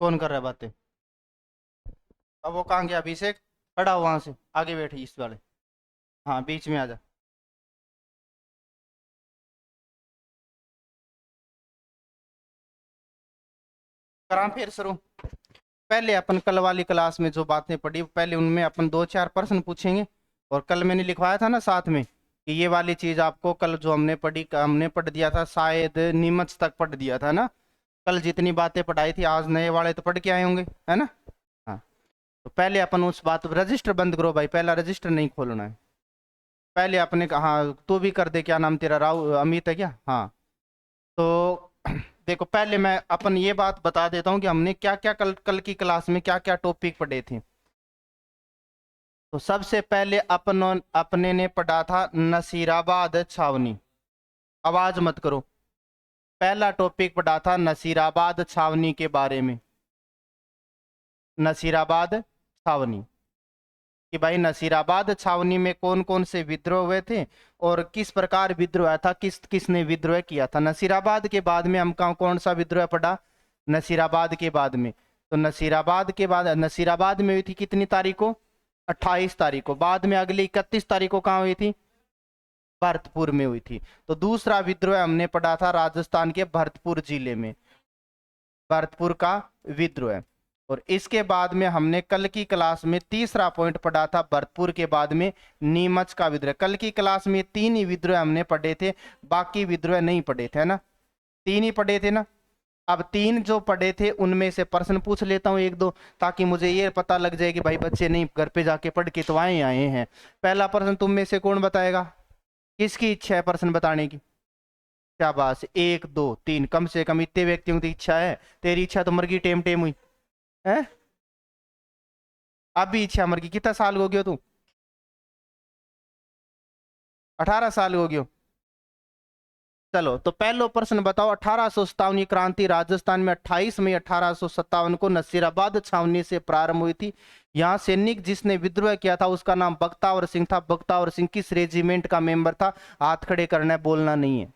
कौन कर रहा है बातें? अब वो कहाँ गया? अभिषेक खड़ा हो वहां से, आगे बैठ इस वाले। हाँ, बीच में आ जा। करा फिर शुरू। पहले अपन कल वाली क्लास में जो बातें पढ़ी पहले उनमें अपन दो चार प्रश्न पूछेंगे। और कल मैंने लिखवाया था ना साथ में कि ये वाली चीज आपको कल जो हमने पढ़ी हमने पढ़ दिया था, शायद नीमच तक पढ़ दिया था ना। कल जितनी बातें पढ़ाई थी आज नए वाले तो पढ़ के आए होंगे, है ना? हाँ। तो पहले अपन उस बात रजिस्टर बंद करो भाई, पहला रजिस्टर नहीं खोलना है। पहले अपने हाँ तू भी कर दे, क्या नाम तेरा? राव अमित है क्या? हाँ। तो देखो पहले मैं अपन ये बात बता देता हूँ कि हमने क्या क्या कल कल की क्लास में क्या क्या टॉपिक पढ़े थे। तो सबसे पहले अपने ने पढ़ा था नसीराबाद छावनी। आवाज मत करो। पहला टॉपिक पढ़ा था नसीराबाद छावनी के बारे में। नसीराबाद छावनी कि भाई नसीराबाद छावनी में कौन कौन से विद्रोह हुए थे और किस प्रकार विद्रोह आया था, किस किसने विद्रोह किया था। नसीराबाद के बाद में हम कौन सा विद्रोह पड़ा? नसीराबाद के बाद में। तो नसीराबाद के बाद नसीराबाद में हुई थी कितनी तारीख को? 28 तारीख को। बाद में अगली 31 तारीख को कहाँ हुई थी? भरतपुर में हुई थी। तो दूसरा विद्रोह हमने पढ़ा था राजस्थान के भरतपुर जिले में, भरतपुर का विद्रोह। और इसके बाद में हमने कल की क्लास में तीसरा पॉइंट पढ़ा था भरतपुर के बाद में नीमच का विद्रोह। कल की क्लास में तीन ही विद्रोह हमने पढ़े थे, बाकी विद्रोह नहीं पढ़े थे, है ना? तीन ही पढ़े थे ना। अब तीन जो पढ़े थे उनमें से प्रश्न पूछ लेता हूं एक दो, ताकि मुझे ये पता लग जाए कि भाई बच्चे नहीं घर पे जाके पढ़ के तो आए हैं। पहला प्रश्न तुम में से कौन बताएगा? किसकी इच्छा है प्रश्न बताने की? शाबाश, एक दो तीन, कम से कम इतने व्यक्तियों की इच्छा है। तेरी इच्छा तो मर गई, टेम टेम हुई है। अभी इच्छा मर गई। कितना साल हो गयो तू? 18 साल हो गयो। चलो तो पहलो प्रश्न बताओ। 1857 की क्रांति राजस्थान में 28 मई 1857 को नसीराबाद छावनी से प्रारंभ हुई थी। यहाँ सैनिक जिसने विद्रोह किया था उसका नाम बख्तावर सिंह था। बख्तावर सिंह किस रेजिमेंट का मेंबर था? हाथ खड़े करना है, बोलना नहीं है।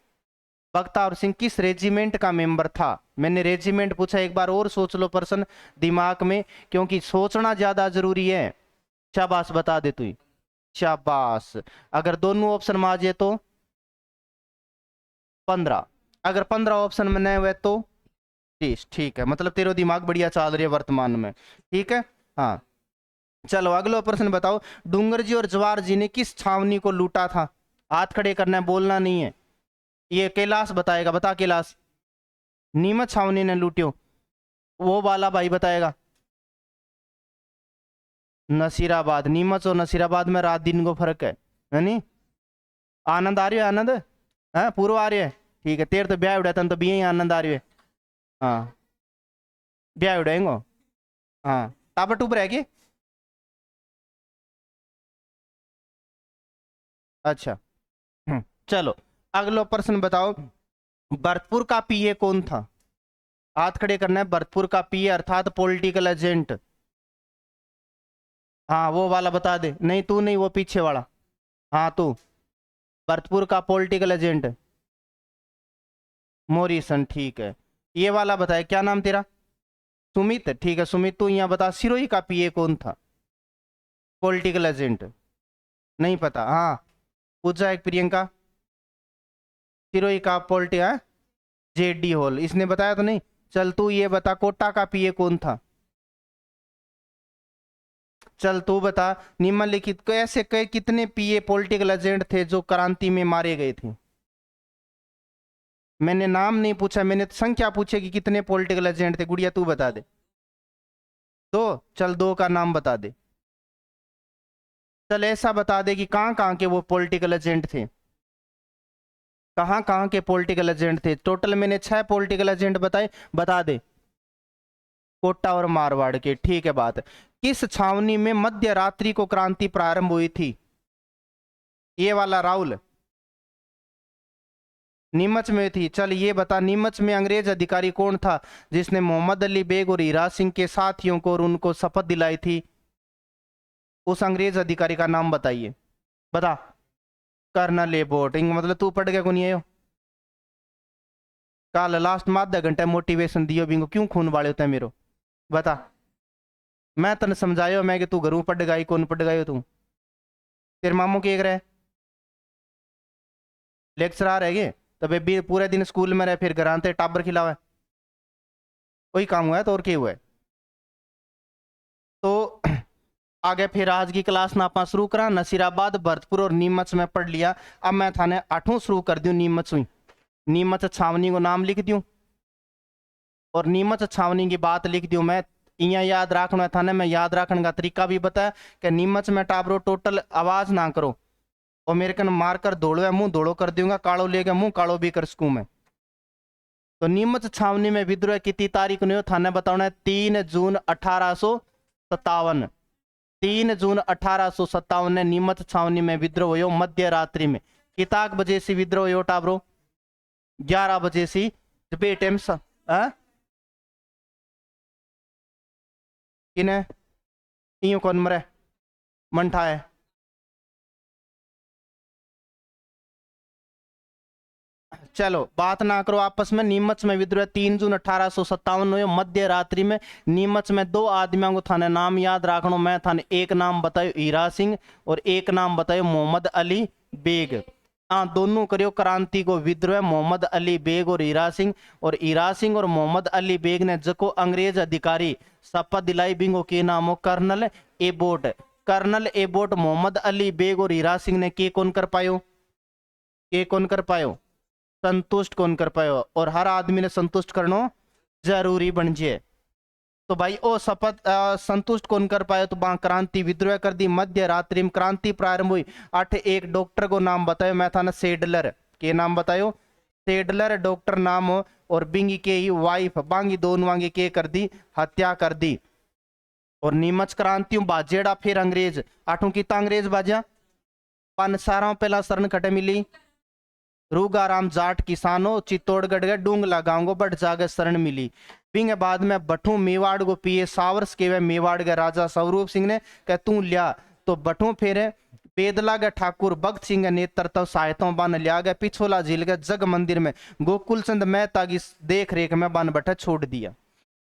बख्तावर सिंह किस रेजिमेंट का मेंबर था? मैंने रेजिमेंट पूछा, एक बार और सोच लो प्रश्न दिमाग में, क्योंकि सोचना ज्यादा जरूरी है। शाबाश, बता दे तू। शाबाश। अगर दोनों ऑप्शन में आ जाए तो 15। अगर 15 ऑप्शन में नहीं हुए तो 30। ठीक है, मतलब तेरा दिमाग बढ़िया चल रही है वर्तमान में। ठीक है। हाँ। चलो अगला प्रश्न बताओ। डूंगर जी और जवार जी ने किस छावनी को लूटा था? हाथ खड़े करना है, बोलना नहीं है। ये कैलाश बताएगा, बता कैलाश। नीमच छावनी ने लूटियो, वो वाला भाई बताएगा। नसीराबाद। नीमच और नसीराबाद में रात दिन को फर्क है नहीं? आनंद आ रही है? आनंद है पूर्व आ रही है? ठीक है, तेरे तो ब्याह उड़ा तन तो भी यही आनंद आ रही है। हाँ, ब्याह उड़ाएंगो। हाँ, टापर टूपर है कि? अच्छा। चलो अगला प्रश्न बताओ। भरतपुर का पीए कौन था? हाथ खड़े करना है। भरतपुर का पीए अर्थात पॉलिटिकल एजेंट। हाँ वो वाला बता दे। नहीं तू नहीं, वो पीछे वाला। हाँ तू। भरतपुर का पॉलिटिकल एजेंट मोरिसन। ठीक है। ये वाला बताए, क्या नाम तेरा? सुमित। ठीक है सुमित, तू यहाँ बता सिरोही का पीए कौन था? पॉलिटिकल एजेंट नहीं पता? हाँ पूछा एक प्रियंका। सिरोही का पॉलिटी है जेडी हॉल, इसने बताया तो नहीं। चल तू ये बता कोटा का पीए कौन था? चल तू बता। निम्नलिखित को ऐसे कई कितने पीए पॉलिटिकल एजेंट थे जो क्रांति में मारे गए थे? मैंने नाम नहीं पूछा, मैंने संख्या पूछी कि कितने पॉलिटिकल एजेंट थे। गुड़िया तू बता दे। दो। चल दो का नाम बता दे। चल ऐसा बता दे कि कहाँ कहाँ के वो पॉलिटिकल एजेंट थे। कहाँ कहाँ के पॉलिटिकल एजेंट थे? टोटल मैंने 6 पॉलिटिकल एजेंट बताए, बता दे। कोटा और मारवाड़ के। ठीक है बात। किस छावनी में मध्य रात्रि को क्रांति प्रारंभ हुई थी? ये वाला राहुल। नीमच में थी। चल ये बता नीमच में अंग्रेज अधिकारी कौन था जिसने मोहम्मद अली बेग और हीरा सिंह के साथियों को और उनको शपथ दिलाई थी? उस अंग्रेज अधिकारी का नाम बताइए, बता। कर्नल लेबोर्ट। मतलब तू पढ़ गया को नहीं आयो? कल लास्ट में आधा घंटा मोटिवेशन दियो बिंगो, क्यों खून वाले होते हैं मेरो? बता। मैं तने समझायो मैं कि तू घरों पढ़ गई कौन पढ़ गयो तू। तेरे मामू के रहे लेक्चरार है गे। तो बेबी पूरे दिन स्कूल में रहे फिर घर आते टाबर खिलावे। कोई काम हुआ है तो और क्या हुआ है। तो आगे फिर आज की क्लास ना अपना शुरू करा नसीराबाद भरतपुर और नीमच में पढ़ लिया। अब मैं थाने आठों शुरू कर दूं नीमच हुई। नीमच छावनी को नाम लिख दूं और नीमच छावनी की बात लिख दूं मैं। इया याद रखना थाने मैं याद रखने का तरीका भी बताया कि नीमच में टाबरो टोटल आवाज ना करो और मेरे कन मारकर दौड़ो है मुंह दौड़ो कर दूंगा कालो लेके मुंह कालो भी कर सकूं मैं। तो नीमच छावनी में विद्रोह कितनी तारीख ने थाने बताना है 3 जून 1857। 3 जून 1857 ने नीमच छावनी में विद्रोह हो मध्य रात्रि में। किताक बजे से विद्रोह हो टाबरो 11 बजे से बेटेम किने इयो कौन मरे मंठा है। चलो बात ना करो आपस में। नीमच में विद्रोह 3 जून 1857 हुए मध्य रात्रि में। नीमच में दो आदमियों को थाने नाम याद रखनो मैं थाने एक नाम बतायो हीरा सिंह और एक नाम बतायो मोहम्मद अली बेग। हाँ दोनों करियो क्रांति को विद्रोह मोहम्मद अली बेग और हीरा सिंह। और हीरा सिंह और मोहम्मद अली बेग ने जको अंग्रेज अधिकारी शपथ दिलाई बिंगो के नाम हो colonel Abbott. Colonel Abbott Mohammad Ali Baig और हीरा सिंह ने के कौन कर पायो के कौन कर पायो संतुष्ट कौन कर पायो। और हर आदमी ने संतुष्ट करना जरूरी बन जाए। तो भाई ओ शपथ संतुष्ट कौन कर पाए तो वहां क्रांति विद्रोह कर दी मध्य रात्रि में क्रांति प्रारंभ हुई। अठ एक डॉक्टर को नाम बतायो मैं था ना सेडलर के नाम बतायो सेडलर डॉक्टर नाम हो। और बिंगी के ही वाइफ बांगी दोनों वांगी के कर दी हत्या कर दी। और नीमच क्रांति बाजेड़ा फिर अंग्रेज आठों की अंग्रेज बाजा पनसारा पहला शरण कटे मिली रूगाराम जाट किसानों चित्तौड़गढ़ के डूंगला गांव को बट जागे शरण मिली। बिंग बाद में बठू मेवाड़ को पिए सावरस के वे मेवाड़ के राजा स्वरूप सिंह ने कह तू लिया। तो बठू फेरे बेदला के ठाकुर भक्त सिंह नेतृत्व सहायता बन लिया गया पिछोला झील के जग मंदिर में गोकुल चंद मेहता की देख रेख में बन बैठा छोड़ दिया।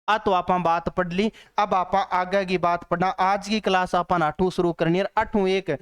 आ तो आप बात पढ़ ली। अब आप आगे की बात पढ़ना आज की क्लास अपन आठू शुरू करनी है आठू एक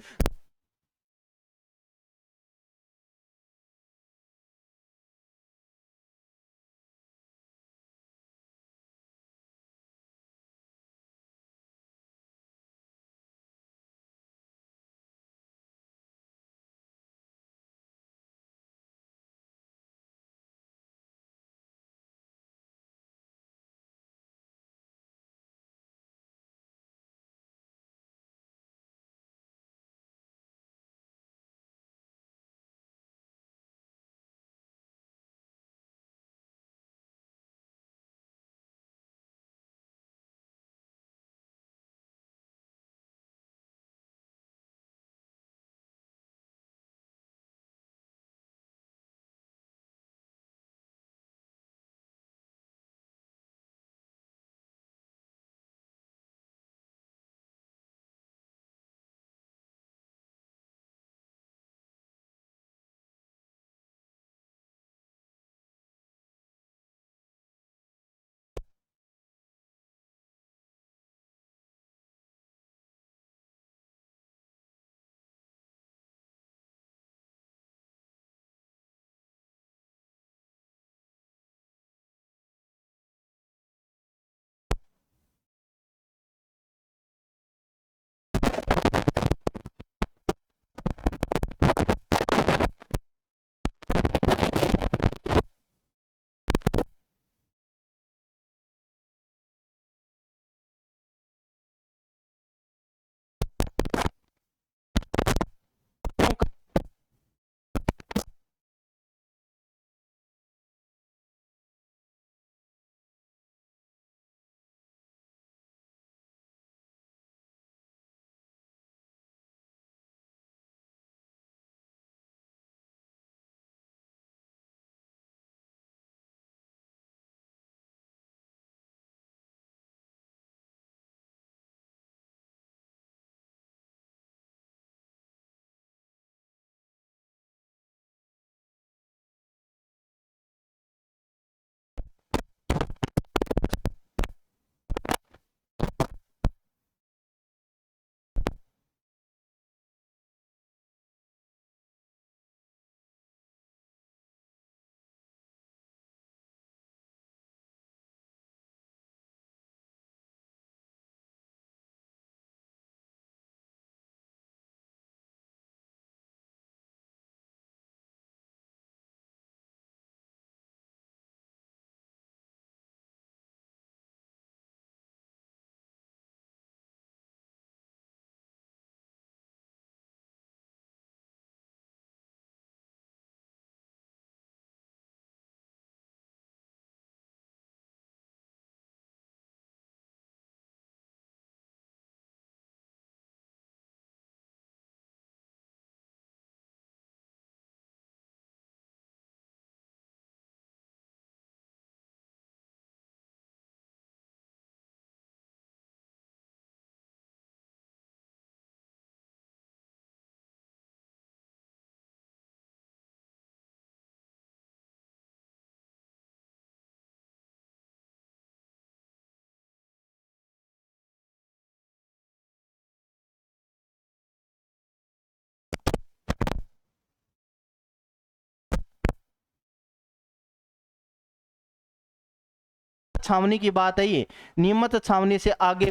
छावनी की बात है ये, नीमच छावनी से आगे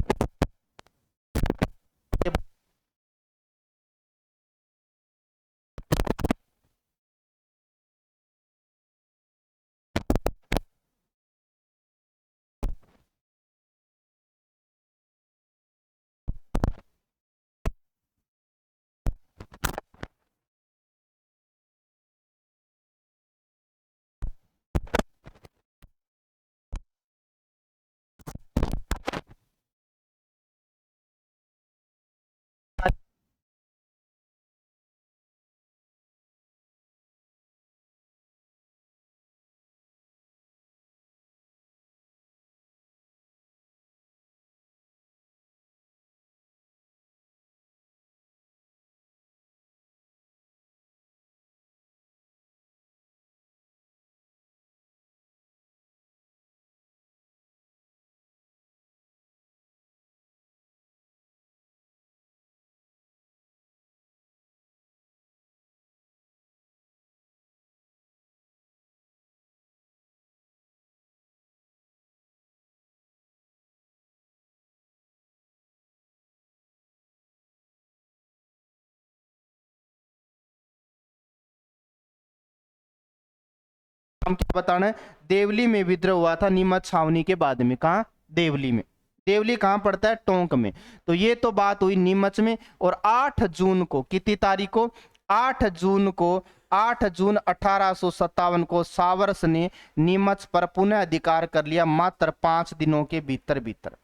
हम क्या बताना है, देवली में विद्रोह हुआ था नीमच छावनी के बाद में। कहा? देवली में। देवली कहाँ पड़ता है? टोंक में। तो ये तो बात हुई नीमच में। और 8 जून को, कितनी तारीख को? 8 जून को, 8 जून 1857 को सावरस ने नीमच पर पुनः अधिकार कर लिया, मात्र 5 दिनों के भीतर भीतर।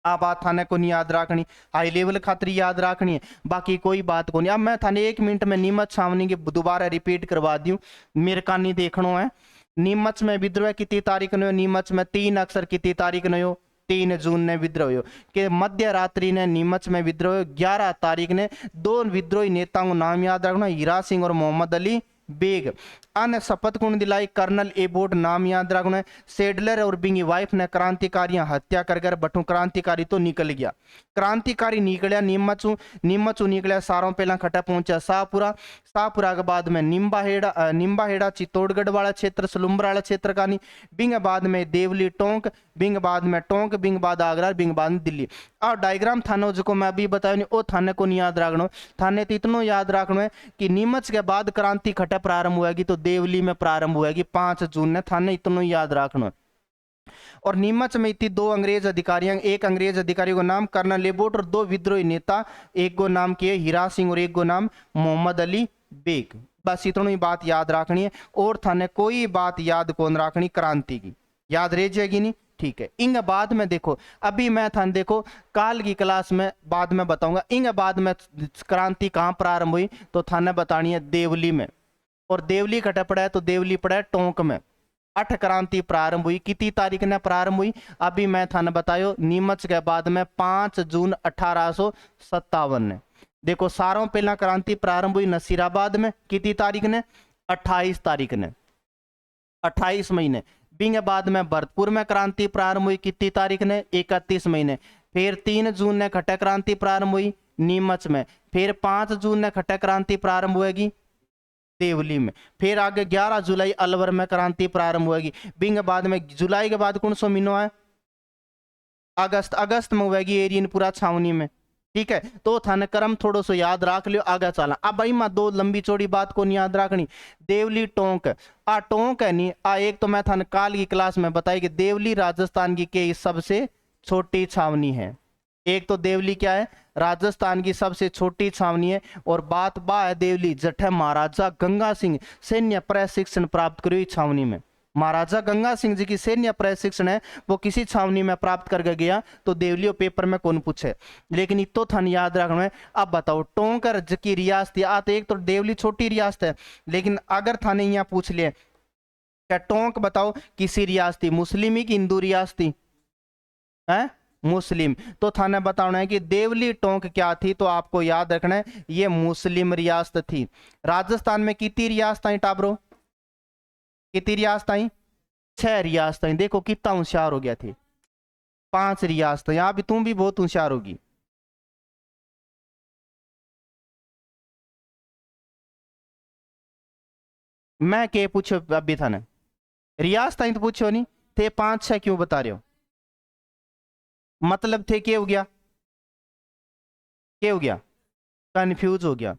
आ बात थाने को नहीं याद रखनी, हाई लेवल खातिर याद रखनी है, बाकी कोई बात को नहीं। अब मैं थाने 1 मिनट में नीमच छावनी के दोबारा रिपीट करवा दूं, मेरे का नहीं देखनो है। नीमच में विद्रोह कितनी तारीख ने? नीमच में 3 अक्षर कितनी तारीख ने हो? 3 जून ने विद्रोह हो कि मध्य रात्रि ने नीमच में विद्रोह। 11 तारीख ने 2 विद्रोही नेताओं को नाम याद रखना, हीरा सिंह और मोहम्मद अली बेग। अन्य शपथ कौन दिलाई? कर्नल एबोट, नाम याद रखना है। सेडलर और बिंगी वाइफ ने क्रांतिकारियां हत्या कर बटू क्रांतिकारी तो निकल गया। क्रांतिकारी निकलिया नीमचू, नीमचू निकलिया सारों पहला खटा पहुंचा शाहपुरा, शाहपुरा के बाद में निम्बाहेड़ा चित्तौड़गढ़ वाला क्षेत्र, सलुम्बर वाला क्षेत्र का नहीं, बिंग बाद में देवली टोंक, बिंग बाद में टोंक, बिंग बाद आगरा, बिंग बाद में दिल्ली। और डायग्राम थानो जो मैं अभी बताया नहीं, वो थाने को नहीं याद रखना। थाने तो इतना याद रखना है कि नीमच के बाद क्रांति खटा प्रारंभ हुएगी तो देवली में प्रारंभ हुएगी 5 जून ने, थाने इतना याद रखना। और नीमच में इतनी 2 अंग्रेज अधिकारियों, एक अंग्रेज अधिकारी को नाम कर्नल लेबोट और 2 विद्रोही नेता, एक को नाम किए हीरा सिंह और एक को नाम मोहम्मद अली बेग। बस इतना ही बात याद रखनी है, और थाने कोई बात याद कौन रखनी क्रांति की, याद रह जाएगी नहीं? ठीक है। इंग बाद में देखो, अभी मैं थाने देखो काल की क्लास में बाद में बताऊंगा, इंग बाद में क्रांति कहां प्रारंभ हुई तो थाने बतानी है देवली में। और देवली कटे पड़ा है तो देवली पड़ा है टोंक में। 8 क्रांति प्रारंभ हुई, कितनी तारीख ने प्रारंभ हुई? अभी मैं थाने बतायो, नीमच के बाद में 5 जून 1857 ने। देखो सारों पहला क्रांति प्रारंभ हुई नसीराबाद में, कितनी तारीख ने? 28 तारीख ने, 28 महीने। बिंग बाद में भरतपुर में क्रांति प्रारंभ हुई, कितनी तारीख ने? 31 महीने। फिर 3 जून ने खट्टा क्रांति प्रारंभ हुई नीमच में। फिर 5 जून ने खट्टा क्रांति प्रारंभ हुएगी देवली में। फिर आगे 11 जुलाई अलवर में क्रांति प्रारंभ होगी। बिंग बाद में जुलाई के बाद कौन सा महीना है? अगस्त, अगस्त में होगी एरियनपुरा छावनी में। ठीक है, तो थाने क्रम थोड़ा सा याद रख लियो, आगे चला। अब भाई मैं 2 लंबी चौड़ी बात को नहीं याद रखनी। देवली टोंक, आ टोंक है नहीं, आ एक तो मैं थाने काल की क्लास में बताई कि देवली राजस्थान की सबसे छोटी छावनी है। एक तो देवली क्या है? राजस्थान की सबसे छोटी छावनी है। और बात बा है देवली जठे महाराजा गंगा सिंह सैन्य प्रशिक्षण प्राप्त करी छावनी में। महाराजा गंगा सिंह जी की सैन्य प्रशिक्षण है वो किसी छावनी में प्राप्त करके गया, तो देवलियों पेपर में कौन पूछे। लेकिन इतो थान याद रखना है। अब बताओ टोंकर की रियासत आते, एक तो देवली छोटी रियासत है, लेकिन अगर थाने यहाँ पूछ लिया क्या टोंक बताओ किसी रियासती, मुस्लिम की हिंदू रियासती है? मुस्लिम। तो थाने बताना है कि देवली टोंक क्या थी, तो आपको याद रखना है ये मुस्लिम रियासत थी। राजस्थान में कितनी रियासत आई टाबरो? कितनी रियासत आई? 6 रियासत आई। देखो कितना होशियार हो गया थे। 5 रियासत, यहां भी तुम भी बहुत होशियार होगी। मैं के पूछो अभी थाने? रियासत आई तो पूछो नहीं थे 5-6 क्यों बता रहे हो? मतलब थे, क्या हो गया, क्या हो गया, कंफ्यूज हो गया।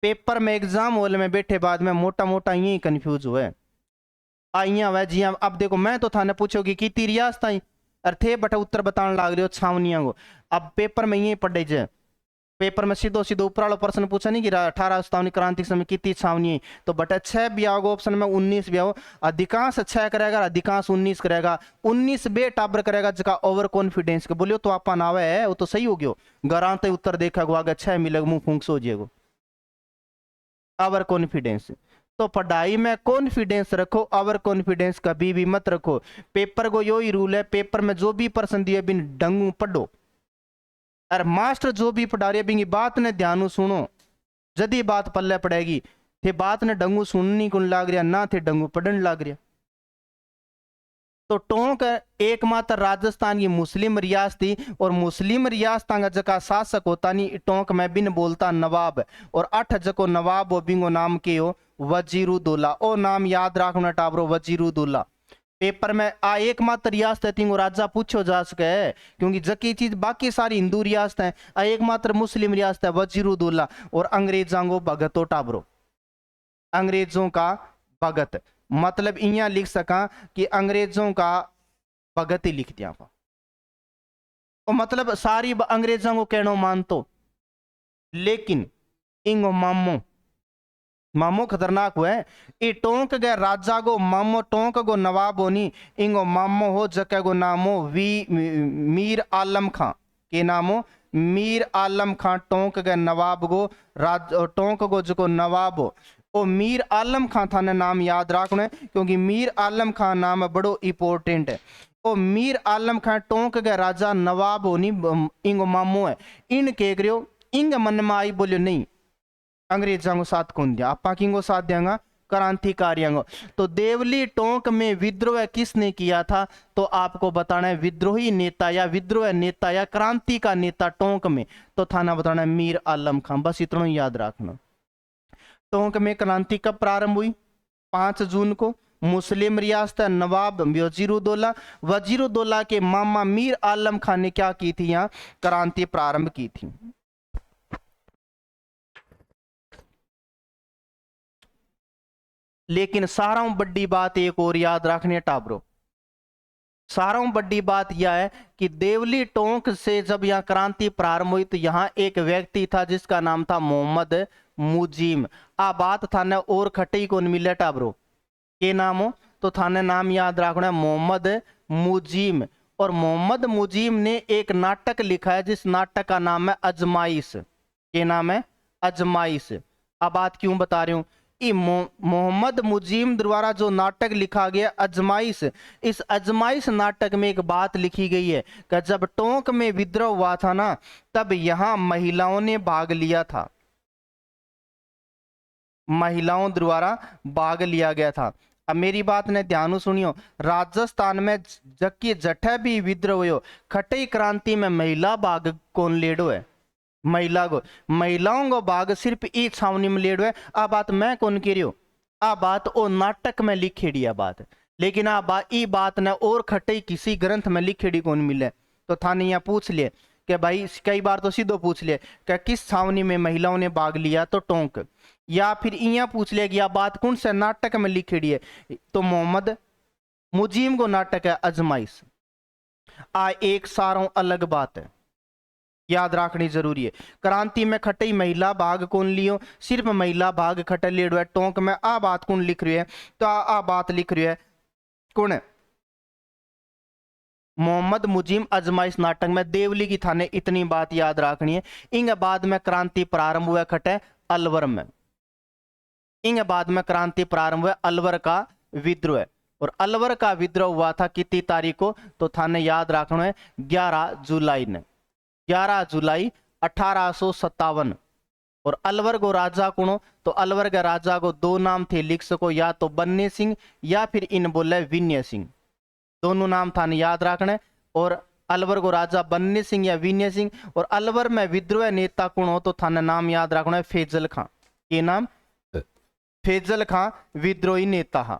पेपर में एग्जाम हॉल में बैठे बाद में मोटा मोटा यही कंफ्यूज हुए आइया वह जी। अब देखो मैं तो थाने पूछोगी कि ती रियासत आई अरे थे बटा उत्तर बताने लाग रहे हो छावनिया को। अब पेपर में यही पढ़े जे, पेपर में सीधो सीधो ऊपर वाला प्रश्न पूछा नहीं कि 1857 क्रांति के समय कितनी छावनी, तो बटा 6 भी आओगे ऑप्शन में, 19 भी आओ। अधिकांश 6 करेगा, अधिकांश 19 करेगा, 19 बे टाबर करेगा जगह ओवर कॉन्फिडेंस के बोलियो तो आपा नावे है वो तो सही हो गयो। गरांते उत्तर देखा गो आगे 6 मिलेगा मुंह फूंक सो जिएगो ओवर कॉन्फिडेंस। तो पढ़ाई में कॉन्फिडेंस रखो, ओवर कॉन्फिडेंस कभी भी मत रखो। पेपर को यो ही रूल है, पेपर में जो भी प्रश्न दिए बिन डंगू पढ़ो। अरे मास्टर जो भी पढ़ा रहे बिंगी बात ने ध्यान सुनो, जदी बात पल्ले पड़ेगी थे बात ने डंगू सुननी कौन लाग रहा ना थे डंगू पढ़न लाग रहा। तो टोंक एकमात्र राजस्थान की मुस्लिम रियासत थी और मुस्लिम रियासत का जका शासक होता नहीं टोंक में बिन बोलता नवाब, और 8 जको नवाब हो बिंगो नाम के हो वजीरुद्दौला। ओ नाम याद रखना टाबरो, वजीरुद्दौला। पेपर में आ एकमात्र रियासत है राजा पूछो जा सके, क्योंकि जकी चीज बाकी सारी हिंदू रियासत है, आ एकमात्र मुस्लिम रियासत है वजीरुद्दौला। और अंग्रेजों को भगत हो टाबरो, अंग्रेजों का भगत, मतलब इया लिख सका कि अंग्रेजों का भगत ही लिख दिया। और मतलब सारी अंग्रेजों को कहना मानतो, लेकिन इंगो मामो, मामो खतरनाक हुआ है। ई टोंक गए राजा गो मामो, टोंक गो नवाब होनी, इंगो मामो हो जके गो नामो मीर आलम खां के नामो मीर आलम खां। टोंक गए नवाब गो टोंक गो जको नवाब हो ओ मीर आलम खां थाने नाम याद रखना है, क्योंकि मीर आलम खां नाम बड़ो इंपोर्टेंट है। ओ मीर आलम खां टोंक गए राजा नवाब होनी इंगो मामो है। इन के करियो इंग मन में आई बोलियो नहीं अंग्रेजों को साथ कौन दिया, आपा किंगो साथ देंगा क्रांतिकारियों को। तो देवली टोंक में विद्रोह किसने किया था, तो आपको बताना है विद्रोही नेता या विद्रोह नेता या क्रांति का नेता टोंक में, तो थाना बताना है मीर आलम खां। बस इतना ही याद रखना। टोंक में क्रांति कब प्रारंभ हुई? 5 जून को। मुस्लिम रियासत नवाब वजीरुद्दौला, वजीरुद्दौला के मामा मीर आलम खान ने क्या की थी, यहाँ क्रांति प्रारंभ की थी। लेकिन सारा बड़ी बात एक और याद रखनी है टाबरो, सारा बड़ी बात यह है कि देवली टोंक से जब यहाँ क्रांति प्रारंभ हुई तो यहाँ एक व्यक्ति था जिसका नाम था मोहम्मद मुजीम। आ बात थाने और खट्टी कौन मिले टाबरो, के नाम हो तो थाने नाम याद रखना है मोहम्मद मुजीम। और मोहम्मद मुजीम ने एक नाटक लिखा है जिस नाटक का नाम है अजमाइश, के नाम है अजमाइश। अब बात क्यों बता रही हूं, मोहम्मद मुजीम द्वारा जो नाटक लिखा गया अजमाइश, इस अजमाइश नाटक में एक बात लिखी गई है कि जब टोंक में विद्रोह हुआ था ना तब यहां महिलाओं ने भाग लिया था, महिलाओं द्वारा भाग लिया गया था। अब मेरी बात ने ध्यान सुनियो, राजस्थान में जबकि जठे भी विद्रोह हो खटई क्रांति में महिला भाग कौन लेडो है, महिला को, महिलाओं को भाग सिर्फ ई छावनी में लेडो है। आ बात मैं कौन कह रही हूं, आ बात ओ नाटक में लिखेड़ी है बात, लेकिन ई बात ने और खटई किसी ग्रंथ में लिखेड़ी कौन मिले। तो थाने यहाँ पूछ लिए कि भाई कई बार तो सीधो पूछ लिए कि किस छावनी में महिलाओं ने भाग लिया, तो टोंक, या फिर यहाँ पूछ लिया कि यह बात कौन से नाटक में लिखेड़ी है, तो मोहम्मद मुजीम को नाटक है अजमाइश। आ एक सारों अलग बात है, याद रखनी जरूरी है। क्रांति में खटई महिला भाग कौन लियो, सिर्फ महिला भाग खटे लेडो है टोंक में। आ बात कौन लिख रही है, तो आ बात लिख रही है कौन है, मोहम्मद मुजीम अजमाइश नाटक में देवली की थाने। इतनी बात याद रखनी है। इंग बाद में क्रांति प्रारंभ हुआ खटे अलवर में, इंग बाद में क्रांति प्रारंभ हुआ अलवर का विद्रोह, और अलवर का विद्रोह हुआ था कितनी तारीख को, तो थाने याद रखना है 11 जुलाई ने, 11 जुलाई 1857। और अलवर को राजा कौन, तो अलवर के राजा को 2 नाम थे, लिख सको या तो बन्ने सिंह या फिर इन बोले विनय सिंह, दोनों नाम थाने याद रखना। और अलवर को राजा बन्ने सिंह या विनय सिंह। और अलवर में विद्रोह नेता कौन हो, तो थाने नाम याद रखना है फैजल खां, ये नाम फैजल खां विद्रोही नेता हा।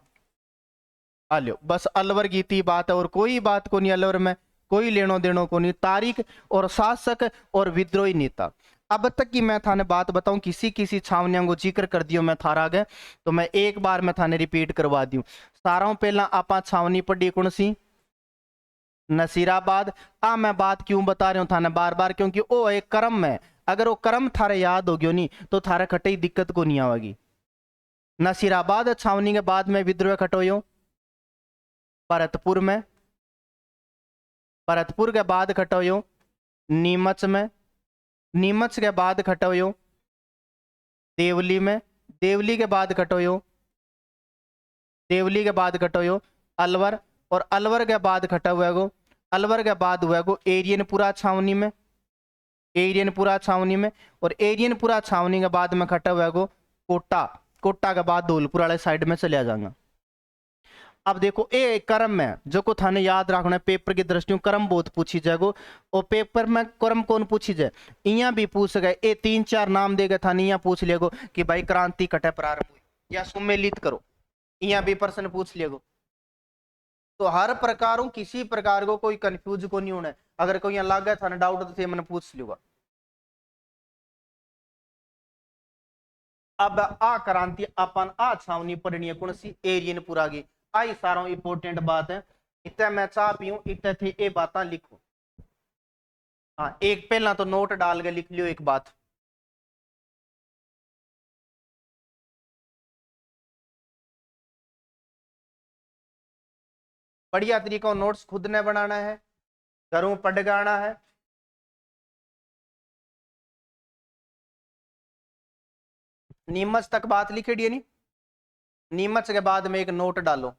आलियो बस अलवर की इतनी बात है और कोई बात को नहीं, अलवर में कोई लेनो देनो को नहीं, तारीख और शासक और विद्रोही नेता। अब तक की मैं थाने बात बताऊं, किसी किसी छावनियों को जिक्र कर दियो मैं थारा आगे, तो मैं एक बार मैं थाने रिपीट करवा दूं। सारा पहला आपा छावनी पढ़ी कौन सी, नसीराबाद। आ मैं बात क्यों बता रहा हूं थाने बार बार, क्योंकि वो एक कर्म है, अगर वो कर्म थारे याद हो गयो नहीं तो थारे खटे दिक्कत को नहीं आवेगी। नसीराबाद छावनी के बाद में विद्रोह खटोयो भरतपुर में, भरतपुर के बाद खटोयो नीमच में, नीमच के बाद खटोयो देवली में, देवली के बाद खटोयो, देवली के बाद खटोयो अलवर, और अलवर के बाद खटा हुआ गो, अलवर के बाद हुआ गो एरियनपुरा छावनी में, एरियनपुरा छावनी में, और एरियनपुरा छावनी के बाद में खटा हुआ गो कोटा, कोटा के बाद धौलपुर वाले साइड में चलिया जाऊंगा। अब देखो ए कर्म है जो को थाने याद रखना है, पेपर की दृष्टि कर्म बहुत पूछी जाएगो, और पेपर में कर्म कौन पूछी जाए, इया भी पूछ गए, ए 3-4 नाम देगा थाने इया पूछ लेगो कि भाई क्रांति कटे प्रारंभ हुई या सुमेलित करो, इया भी प्रश्न पूछ लेगो। तो हर प्रकार किसी प्रकार को कोई कंफ्यूज को नहीं होना है, अगर कोई यहाँ लग गया थाने डाउट तो मैंने पूछ लूंगा। अब आ क्रांति अपन आ छावनी पढ़नी है कौन सी, एरियनपुरा की, आई सारा इंपोर्टेंट बात है, इतना मैं चाह पीऊं इतने थे ये बात लिखो। हाँ एक पहला तो नोट डाल के लिख लियो एक बात, बढ़िया तरीका नोट्स खुद ने बनाना है, घरों पढ़ गाना है। नीमच तक बात लिखेड़ी नहीं, नीमच के बाद में एक नोट डालो,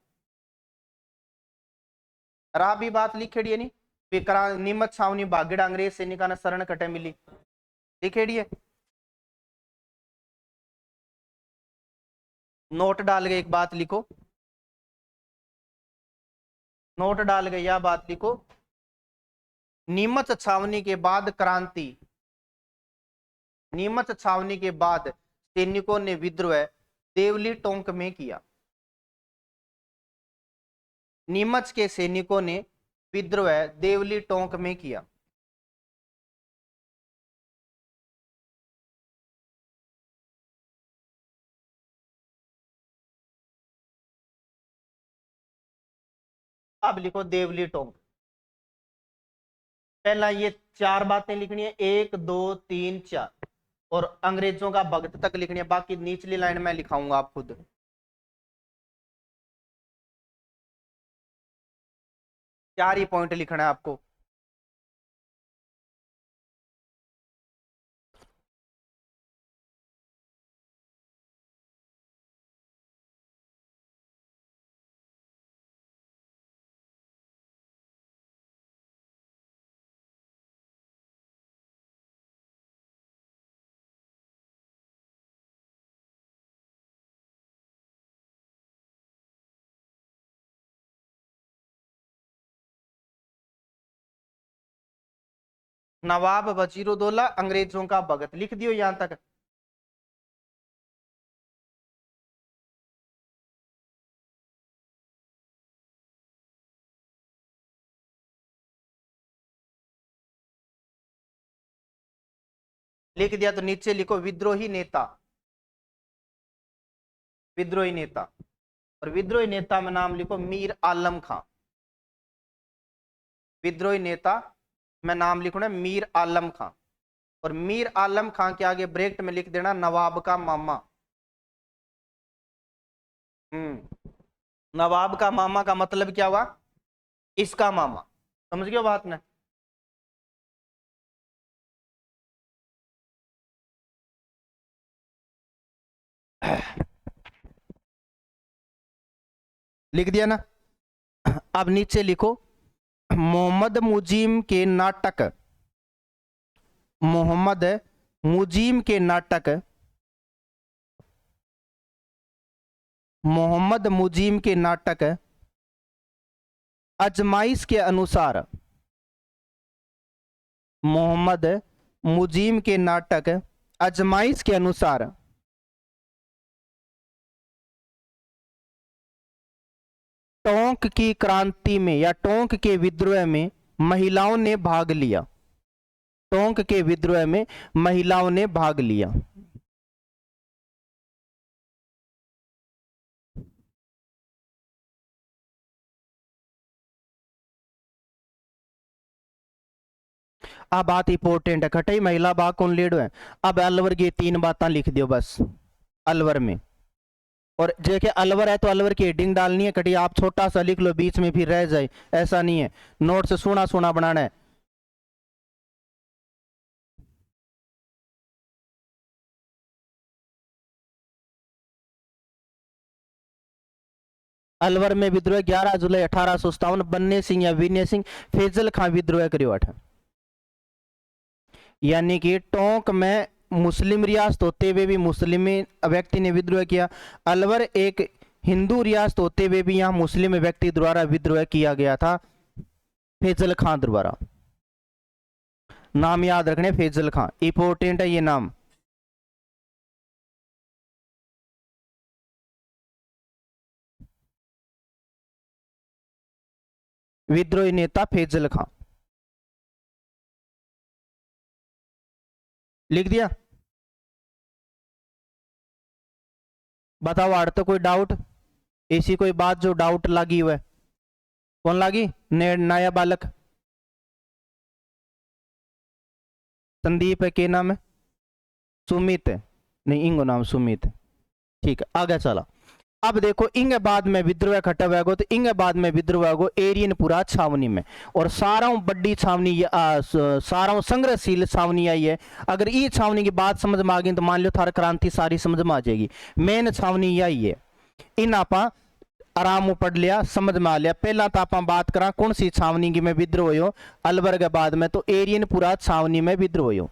रा भी बात लिखेड़ी नहीं, नीमच छावनी भागड़ अंग्रेज सैनिका ने शरण कटे मिली, लिखेड़ी है। नोट डाल के एक बात लिखो, नोट डाल के यह बात लिखो, नीमच छावनी के बाद क्रांति, नीमच छावनी के बाद सैनिकों ने विद्रोह देवली टोंक में किया, नीमच के सैनिकों ने विद्रोह देवली टोंक में किया। अब लिखो देवली टोंक, पहला ये 4 बातें लिखनी है, 1 2 3 4, और अंग्रेजों का भक्त तक लिखनी है, बाकी निचली लाइन में लिखाऊंगा आप खुद। 4 ही पॉइंट लिखना है आपको। नवाब वजीरुद्दौला अंग्रेजों का भगत लिख दियो यहां तक। लिख दिया तो नीचे लिखो विद्रोही नेता, विद्रोही नेता, और विद्रोही नेता में नाम लिखो मीर आलम खां, विद्रोही नेता में नाम लिखना मीर आलम खां, और मीर आलम खां के आगे ब्रैकेट में लिख देना नवाब का मामा। नवाब का मामा का मतलब क्या हुआ, इसका मामा, समझ गए बात ने। लिख दिया ना। अब नीचे लिखो मोहम्मद मुजीम के नाटक, मोहम्मद मुजीम के नाटक, मोहम्मद मुजीम के नाटक अजमाइश के अनुसार, मोहम्मद मुजीम के नाटक अजमाइश के अनुसार टोंक की क्रांति में या टोंक के विद्रोह में महिलाओं ने भाग लिया। टोंक के विद्रोह में महिलाओं ने भाग लिया। आ बात इंपोर्टेंट है, खटाई महिला भाग कौन लेडो है। अब अलवर की 3 बातें लिख दियो बस अलवर में। और जेके अलवर है तो अलवर की हेडिंग डालनी है, कटी आप छोटा सा लिख लो बीच में फिर रह जाए, ऐसा नहीं है, नोट से सोना सोना बनाना है। अलवर में विद्रोह 11 जुलाई 1857 बन्ने सिंह या विनय सिंह फैजल खां विद्रोह करियो अठ। यानी कि टोंक में मुस्लिम रियासत होते हुए भी मुस्लिम व्यक्ति ने विद्रोह किया। अलवर एक हिंदू रियासत होते हुए भी यहां मुस्लिम व्यक्ति द्वारा विद्रोह किया गया था, फैजल खां द्वारा। नाम याद रखने, फैजल खां इंपोर्टेंट है ये नाम। विद्रोही नेता फैजल खां लिख दिया। बताओ आड़ तो कोई डाउट, ऐसी कोई बात जो डाउट लगी हुआ है? कौन लगी? नया बालक संदीप है, के नाम है? सुमित है, नहीं इंगो नाम सुमित है, ठीक है आगे चला। अब देखो इंगे बाद में विद्रोह खटा हुआ तो इंगे बाद में विद्रोह गो एरियनपुरा छावनी में, और सारा बड़ी छावनी सारा संग्रहशील छावनी आई है। अगर ये छावनी की बात समझ में आ गई तो मान लो थार क्रांति सारी समझ में आ जाएगी। मेन छावनी आई है, इन आपा आराम पढ़ लिया, समझ में आ लिया। पहला तो आप बात करा कौन सी छावनी की में विद्रोह हो, अलवर के बाद में तो एरियनपुरा छावनी में विद्रोह हो।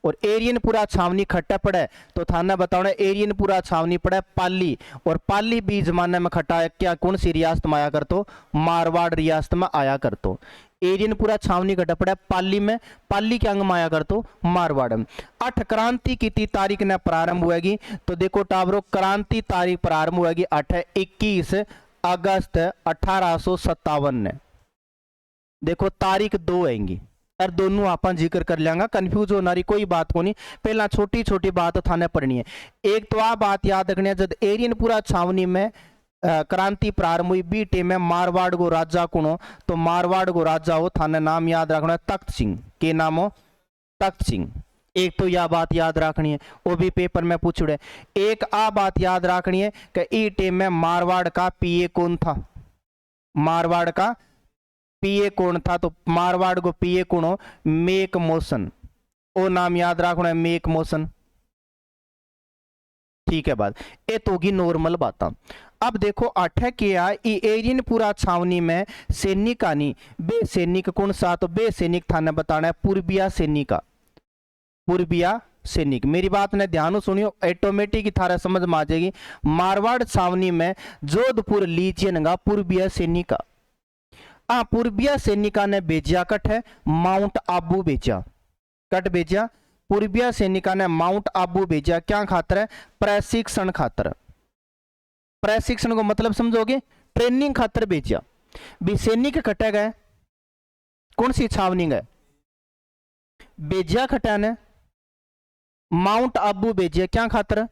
और एरियनपुरा छावनी खट्टा पड़े तो थाना बताओ एरियनपुरा छावनी पड़े पाली, और पाली भी जमाने में खट्टा क्या कौन सी रियासत में आया कर तो मारवाड़ रियासत में आया कर तो। एरियनपुरा छावनी खट्टा पड़े पाली में, पाली के अंग में आया कर तो मारवाड़ में। 8 क्रांति की तारीख ने प्रारंभ हुएगी तो देखो टावरो क्रांति तारीख प्रारंभ हुएगी 21 अगस्त 1857 ने। देखो तारीख 2 आएंगी और दोनों आप जिक्र कर लेंगे, कंफ्यूज होना रही कोई बात को नहीं। पहला छोटी छोटी बात थाने पढ़नी है। एक तो आ बात याद रखनी है, जब एरियनपुरा छावनी में क्रांति प्रारंभ हुई बी टे में मारवाड़ को राजा कौन हो, तो मारवाड़ को राजा हो थाने नाम याद रखना है तख्त सिंह। के नाम हो? तख्त सिंह। एक तो यह बात याद रखनी है, वो भी पेपर में पूछ रहे। एक आ बात याद रखनी है कि ई टेम में मारवाड़ का पीए कौन था, मारवाड़ का पीए कौन था, तो मारवाड़ को पीए कौन हो? Make motion. ओ नाम याद रखना है मेक मोशन, ठीक है बात। ये तो होगी नॉर्मल बात। अब देखो 8 क्या एरियनपुरा छावनी में सैनिक आनी, बे सैनिक कौन सा, तो बे सैनिक थाने बताना है पूर्बिया सैनिका, पूर्बिया सैनिक। मेरी बात ने ध्यान सुनियो, ऑटोमेटिक थारा समझ में आ जाएगी। मारवाड़ छावनी में जोधपुर लीजियन का पूर्बिया सैनिका। पूर्बिया सैनिका ने भेजा कट है माउंट आबू भेजा, कट भेजा पूर्बिया सैनिका ने माउंट आबू भेजा, क्या खातर है? प्रशिक्षण खातर। प्रशिक्षण को मतलब समझोगे? ट्रेनिंग खातर भेजा। भी सैनिक कटे गए कौन सी छावनी गए, भेजा खटा ने माउंट आबू भेजिया, क्या खातर?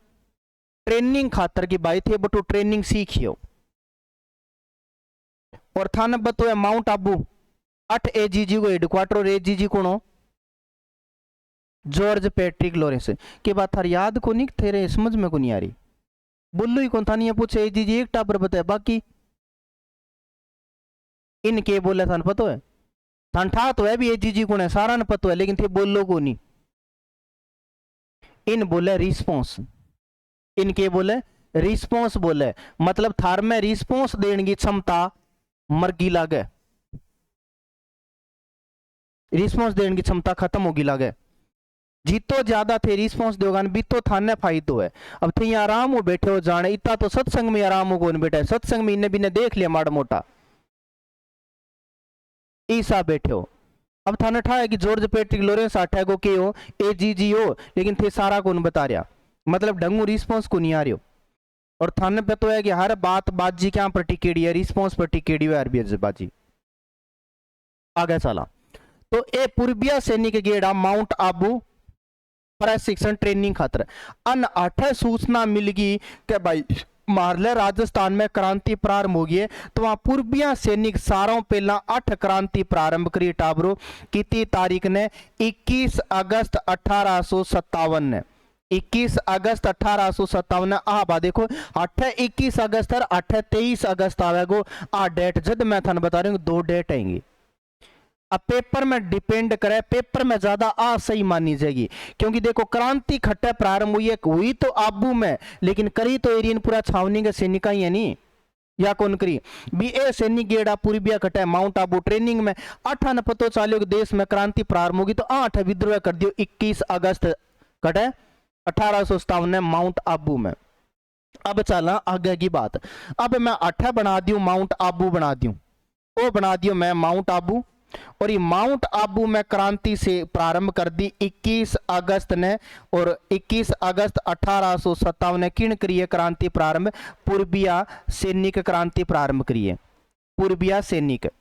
ट्रेनिंग खातर की भाई थे बटू ट्रेनिंग सीखियो। और थाना बतो है माउंट आबू 8 एजीजी को हेडक्वार्टर, और एजीजी कौन हो? George Patrick Lawrence. के बात थार याद को नहीं थे, समझ में को नहीं आ रही, बोलो ही कौन था नहीं पूछे एजीजी एक टाबर बताया, बाकी इनके बोले थान पतो है, थान ठा तो है भी एजीजी कौन है सारा ने पतो है, लेकिन थे बोलो को नहीं। इन बोले रिस्पॉन्स, इनके बोले रिस्पॉन्स बोले, मतलब थार में रिस्पॉन्स देने की क्षमता मरगी लागे, रिस्पॉन्स देने की क्षमता खत्म होगी लागे। जितो ज्यादा थे रिस्पॉन्स दोगा बीतो थाने फायदो है। अब थे आराम हो बैठे हो जाने, इतना तो सत्संग में आराम हो कौन बैठा है, सत्संग में इन्हें भी ने देख लिया माड़ा मोटा, ईसा बैठे हो। अब थाने ठा है कि जॉर्ज पैट्रिक लॉरेंस 8 को के हो एजीजी हो, लेकिन थे सारा कौन बता रहा, मतलब ढंगू रिस्पॉन्स को नहीं आ रही हो। और थाने पे तो है कि हर बात बाजी क्या पर टिकेड़ी है, रिस्पॉन्स पर टिकेड़ी है अरबी बाजी। आगे चला तो ए पूर्बिया सैनिक गेड़ा माउंट आबू प्रशिक्षण ट्रेनिंग खातर अन 8 सूचना मिल गई कि भाई मारले राजस्थान में क्रांति प्रारंभ हो गई है। तो वहां पूर्बिया सैनिक सारों पहला 8 क्रांति प्रारंभ करी टाबरो कितनी तारीख ने 21 अगस्त 1857 ने 21 अगस्त 1857 बा देखो 8 21 अगस्त और 8 23 अगस्त आवेगो आ डेट जद मैं थाने बता रही हूँ 2 डेट आएंगी। अब पेपर में डिपेंड करे, पेपर में ज्यादा आ सही मानी जाएगी क्योंकि देखो क्रांति खट्टे प्रारंभ हुई तो आबू में लेकिन करी तो एरियन पूरा छावनी के सैनिक ही है नहीं या कौन करी बी ए सैनिक गेड़ा पूर्बिया कटे माउंट आबू ट्रेनिंग में 8 न पतो चालियो के देश में क्रांति प्रारंभ होगी तो 8 विद्रोह कर दियो 21 अगस्त कटे 1857 में माउंट आबू में। अब चला आगे की बात, अब मैं 8 बना दियो माउंट आबू बना दियो वो बना दियो मैं माउंट आबू और ये माउंट आबू में क्रांति से प्रारंभ कर दी 21 अगस्त ने और 21 अगस्त 1857 ने किन करिए क्रांति प्रारंभ पूर्बिया सैनिक क्रांति प्रारंभ करिए पूर्बिया सैनिक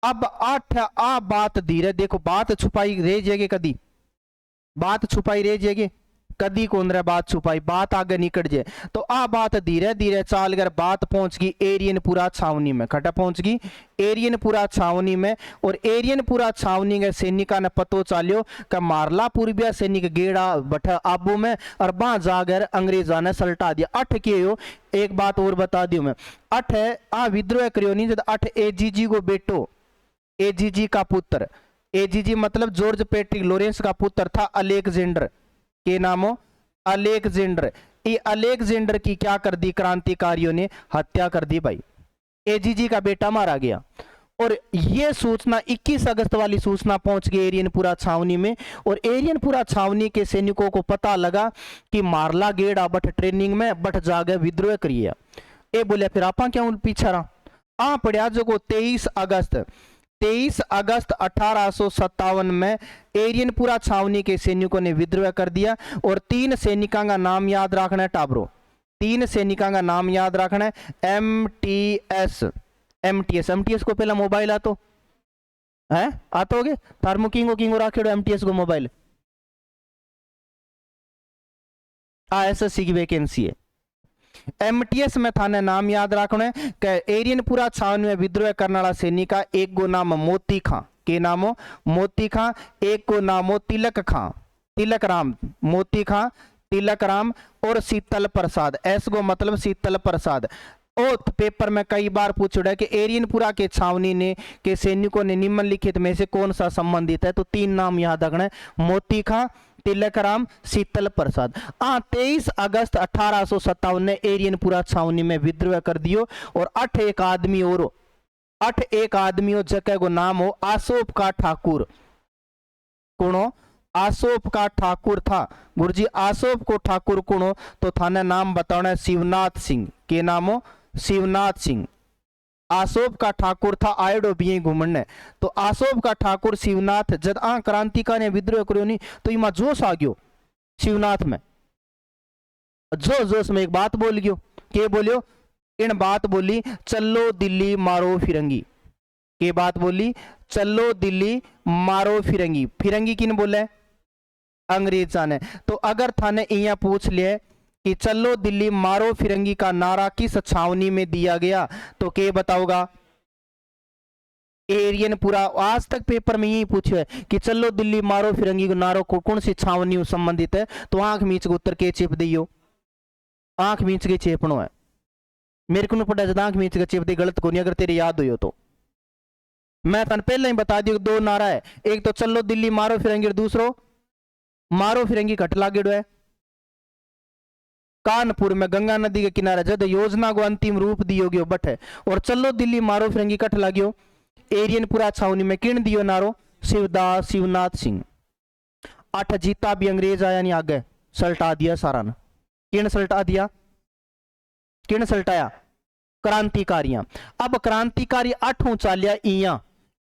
अब 8 आ बात धीरे देखो बात छुपाई रह जाएगी कदी कौन रहा बात छुपाई बात आगे निकट जाए तो आ बात धीरे धीरे चाल कर बात पहुंच गई एरियनपुरा छावनी में खटा पहुंच गई एरियनपुरा छावनी में और एरियनपुरा छावनी के सैनिका ने पतो चालियो कि मारला पूर्बिया सैनिक गेड़ा बठ आबू में और वहां जाकर अंग्रेजा ने सल्टा दिया 8 के हो। एक बात और बता दियो मैं 8 आ विद्रोह करियो नहीं जब 8 एजीजी को बेटो एजीजी का पुत्र एजीजी मतलब जॉर्ज पैट्रिक लॉरेंस का पुत्र था अलेक्जेंडर के नामो अलेक्जेंडर। ये अलेक्जेंडर की क्या कर दी क्रांतिकारियों ने हत्या कर दी भाई एजीजी का बेटा मारा गया और ये सूचना 21 अगस्त वाली सूचना पहुंच गई एरियनपुरा छावनी में और एरियनपुरा छावनी के सैनिकों को पता लगा कि मारला गेड़ा बट ट्रेनिंग में बट जागे विद्रोह करिए ए बोले फिर आपा क्यों पीछा रहा आ पड़ा जो को 23 अगस्त 1857 में एरियनपुरा छावनी के सैनिकों ने विद्रोह कर दिया और 3 सैनिकों का नाम याद रखना है टाबरो 3 सैनिकों का नाम याद रखना है एमटीएस को पहला मोबाइल आतो है आतो होगे थार्मो किंगो राखेड़ो एमटीएस को मोबाइल एसएससी की वैकेंसी है एमटीएस में थाने नाम याद रखना है कि एरियनपुरा छावनी में विद्रोह करने वाला सैनिक का एक को नाम मोती खां के नामो मोती खां एक को नामो तिलक राम मोती खां तिलक राम और शीतल प्रसाद एस को मतलब शीतल प्रसाद। और पेपर में कई बार पूछा है कि एरियनपुरा के छावनी ने के सैनिकों ने निम्नलिखित में से कौन सा संबंधित है तो 3 नाम याद रखना है मोती खां तिलक राम शीतल प्रसाद। 23 अगस्त 1857 ने एरियनपुरा छावनी में विद्रोह कर दियो और 8 एक आदमी और जगह को नाम हो आसोप का ठाकुर कौन आसोप का ठाकुर था गुरुजी आसोप को ठाकुर कौन हो तो थाने नाम बताना है शिवनाथ सिंह के नाम हो शिवनाथ सिंह। आसोप का ठाकुर था आयोडो भी घूमने तो आसोप का ठाकुर शिवनाथ जद क्रांतिका ने विद्रोह करो नहीं तो इमा जोश आ गयो शिवनाथ में जोश में एक बात बोल गयो के बोलियो इन बात बोली चलो दिल्ली मारो फिरंगी के बात बोली चलो दिल्ली मारो फिरंगी फिरंगी किन बोले अंग्रेजा ने। तो अगर थाने इया पूछ लिया कि चलो दिल्ली मारो फिरंगी का नारा किस छावनी में दिया गया तो के बताओगा एरियनपुरा। आज तक पेपर में यही पूछा है कि चलो दिल्ली मारो फिरंगी का नारो को कौन सी छावनी संबंधित है तो आंख मीच के उत्तर के चेप दियो आंख मीच के चेपनो है मेरे को पता जब आंख मीच के चेप दी गलत को नहीं अगर तेरे याद हो तो मैं तन पहले ही बता दियो 2 नारा है एक तो चलो दिल्ली मारो फिरंगी और दूसरो मारो फिरंगी घट लागेड़ो है। कानपुर में गंगा नदी के किनारे जद योजना को अंतिम रूप दियो गयो बट है और चलो दिल्ली मारो फिरंगी कट लाग्यो एरियनपुरा छावनी में किन दियो नारो शिवदास शिवनाथ सिंह। 8 जीता भी अंग्रेज आया नहीं आगे सल्टा दिया सारा ने किन सल्टा दिया किन सल्टाया क्रांतिकारियां। अब क्रांतिकारी 8 चालिया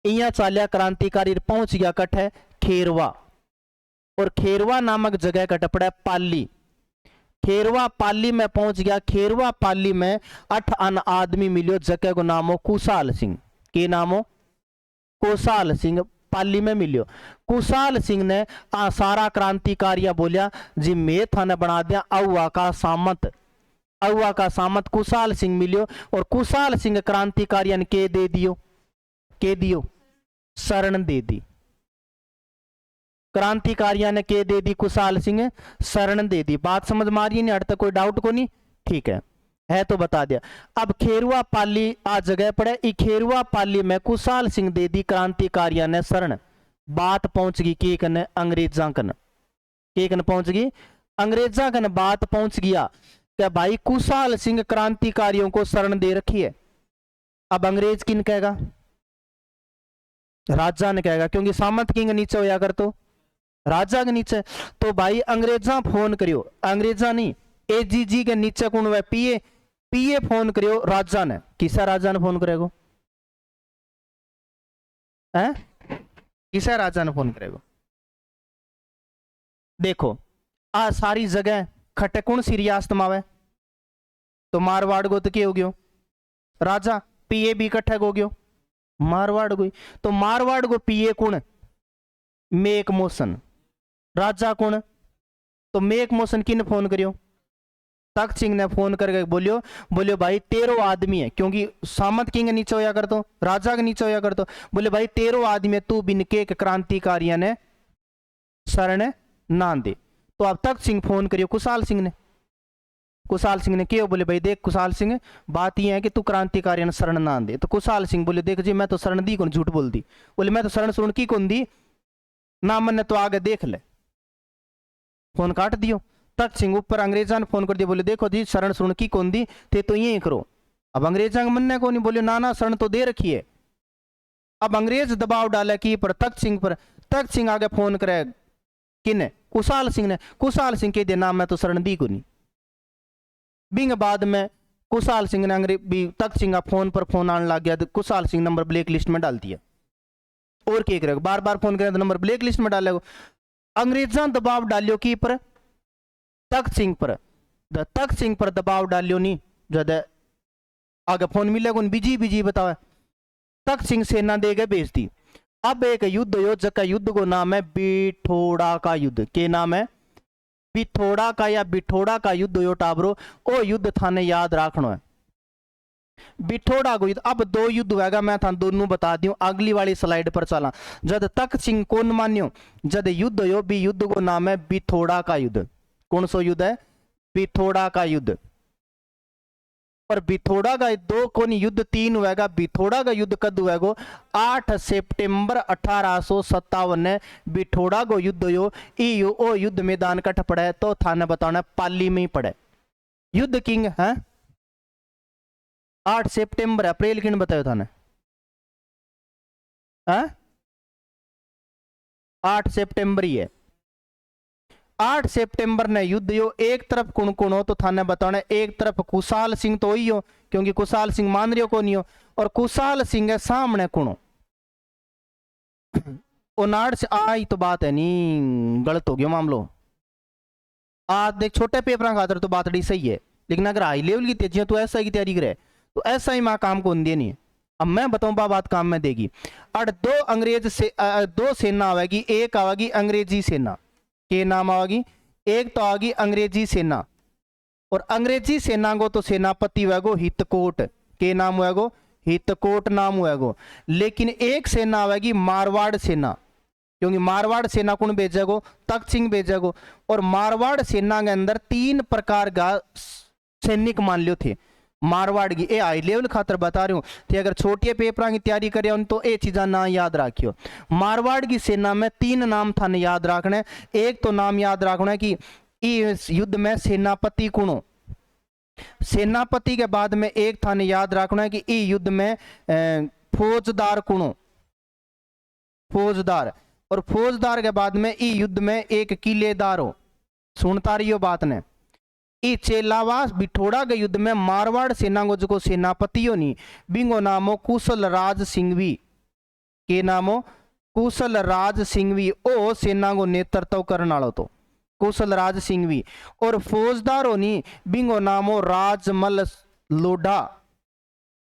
इया चालिया क्रांतिकारी पहुंच गया कट है खेरवा और खेरवा नामक जगह कट पड़ा पाली। खेरवा पाली में पहुंच गया। खेरवा पाली में 8 अन आदमी मिलियो जगह को नाम हो कुशाल सिंह। के नाम हो? कुशाल सिंह पाली में मिलियो। कुशाल सिंह ने सारा क्रांतिकारिया बोलिया जी मैं थाने बना दिया अहुआ का सामंत। अहुआ का सामंत कुशाल सिंह मिलियो और कुशाल सिंह क्रांतिकारियन के दे दियो, के दियो शरण दे दी। क्रांतिकारियों ने के दे दी? कुशाल सिंह शरण दे दी। बात समझ में आ रही है? नहीं अड़ता कोई डाउट को नहीं? ठीक है तो बता दिया। अब खेरुआ पाली आ जगह पड़े। ई खेरुआ पाली में कुशाल सिंह दे दी क्रांतिकारियों ने शरण। बात पहुंच गई के कन? अंग्रेजा कन। के कन पहुंच गई? अंग्रेजा कन बात पहुंच गया कि भाई कुशाल सिंह क्रांतिकारियों को शरण दे रखी है। अब अंग्रेज किन कहेगा? राजा ने कहेगा, क्योंकि सामंत किंग नीचे होया कर तो राजा के नीचे। तो भाई अंग्रेजा फोन करियो, अंग्रेजा नहीं एजीजी के नीचे कौन हुआ? पीए। पीए फोन करियो राजा ने। किसा राजा ने फोन करेगो? हैं? किसा राजा ने फोन करेगो? देखो आ सारी जगह खटे कौन सी रियासत में आवे? तो मारवाड़ गो तो के हो गयो? राजा। पीए भी इकट्ठे हो गयो मारवाड़ गई। तो मारवाड़ गो पीए कौन? Make motion. राजा कौन? तो मेक मोशन किन फोन करियो? तख्त सिंह ने फोन करके बोलियो भाई 13 आदमी है, क्योंकि सामंत किंग नीचे होया कर तो राजा के नीचे होया कर तो बोले भाई 13 आदमी है, तू बिन के क्रांतिकारियों ने शरण ना दे। तो अब तख्त सिंह फोन करियो कुशाल सिंह ने। कुशाल सिंह ने क्यों? बोले भाई देख कुशाल सिंह बात यह है कि तू क्रांतिकारियों ने शरण ना दे। तो कुशाल सिंह बोले देख जी मैं तो शरण दी कौन, झूठ बोल दी। बोले मैं तो शरण सुन की कौन दी ना, मन ने तो आगे देख ले। फोन काट दियो। तख्त सिंह ऊपर अंग्रेजा ने फोन कर दिया, बोले देखो जी शरण सुन की कौन दी थे तो ये करो। अब अंग्रेजा के मन ने को नहीं बोले ना शरण तो दे रखी है। अब अंग्रेज दबाव डाले की पर तख्त सिंह पर। तख्त सिंह आगे फोन करे किने? कुशाल सिंह ने। कुशाल सिंह के दे नाम मैं तो शरण दी को नहीं। बिंग बाद में कुशाल सिंह ने अंग्रेज तख्त सिंह फोन पर फोन आने लग गया तो Kushal Singh number black list में डाल दिया। और क्या करेगा? बार बार फोन करें तो नंबर ब्लैक लिस्ट में डालेगा। अंग्रेजा दबाव डालियो की पर? तख्त सिंह पर। तख्त सिंह पर दबाव डालियो नहीं जद आगे फोन मिलेगा बिजी बिजी बताओ। तख्त सिंह सेना दे गए भेज दी। अब एक युद्ध हो जका युद्ध को नाम है बिठोड़ा का युद्ध। के नाम है? बिठोड़ा का या बिठोड़ा का युद्ध हो टाबरो। ओ युद्ध थाने याद रखना है। बिठोड़ा को युद्ध। अब 2 युद्ध होगा, मैं थाने दोनों बता दूं। अगली वाली स्लाइड पर चला। जद तख्त सिंह कौन मान्यो? जद युद्ध हो भी युद्ध को नाम है बिठोड़ा का युद्ध। कौन सा युद्ध है? बिठोड़ा का युद्ध। और बिठोड़ा का 2 कौन युद्ध 3 हुएगा। बिठोड़ा का युद्ध कद हुएगा? 8 सितंबर 1857 ने बिठोड़ा को युद्ध हो। ओ युद्ध मैदान कट पड़ा तो थाने बताना पाली में ही पड़े। युद्ध किंग है 8 सितंबर। अप्रैल किन बतायो थाने? 8 सितंबर ही है। 8 सितंबर ने युद्ध हो। एक तरफ कुण कुण हो तो थाने बताना एक तरफ कुशाल सिंह तो ही हो, क्योंकि कुशाल सिंह मान रही हो को नहीं हो। और कुशाल सिंह है सामने कुणो। नाड़ से आई तो बात है नहीं, गलत हो गया मामलो। आज देख छोटे पेपर खातर तो बात सही है, लेकिन अगर हाई लेवल की तेजियां तो ऐसा की तैयारी करे तो ऐसा ही माँ काम को दे नहीं है। अब मैं बताऊं बात काम में देगी। और 2 अंग्रेज से 2 सेना आवेगी। एक आवेगी अंग्रेजी सेना। के नाम आवेगी? एक तो आवेगी अंग्रेजी सेना। और अंग्रेजी सेना को तो सेनापति हुएगो हितकोट। के नाम हुएगो? हितकोट नाम हुएगो। लेकिन एक सेना आवेगी मारवाड़ सेना, क्योंकि मारवाड़ सेना कौन भेजेगो? तख्त सिंह भेजेगो। और मारवाड़ सेना के अंदर 3 प्रकार का सैनिक मान लियो थे मारवाड़ की। ए हाई लेवल खातर बता रही हूँ थे, अगर छोटे पेपर की तैयारी करे तो ये चीज़ा ना याद रखियो। मारवाड़ की सेना में 3 नाम थाने याद रखना है। एक तो नाम याद रखना है कि इस युद्ध में सेनापति कुणो। सेनापति के बाद में एक थाने याद रखना है कि इस युद्ध में फौजदार कुणो। फौजदार। और फौजदार के बाद में इस युद्ध में एक किलेदार हो। सुनता रहियो बात ने। चेलावास बिठोड़ा के युद्ध में मारवाड़ सेना को जो सेनापति हो नहीं बिंगो नामो कुशल राज सिंघवी। के नामो? कुशल राज सिंघवी ओ सेना को नेतृत्व करने वालों तो कुशल राज सिंघवी। और फौजदारों नी बिंगो नामो राजमल लोढ़ा,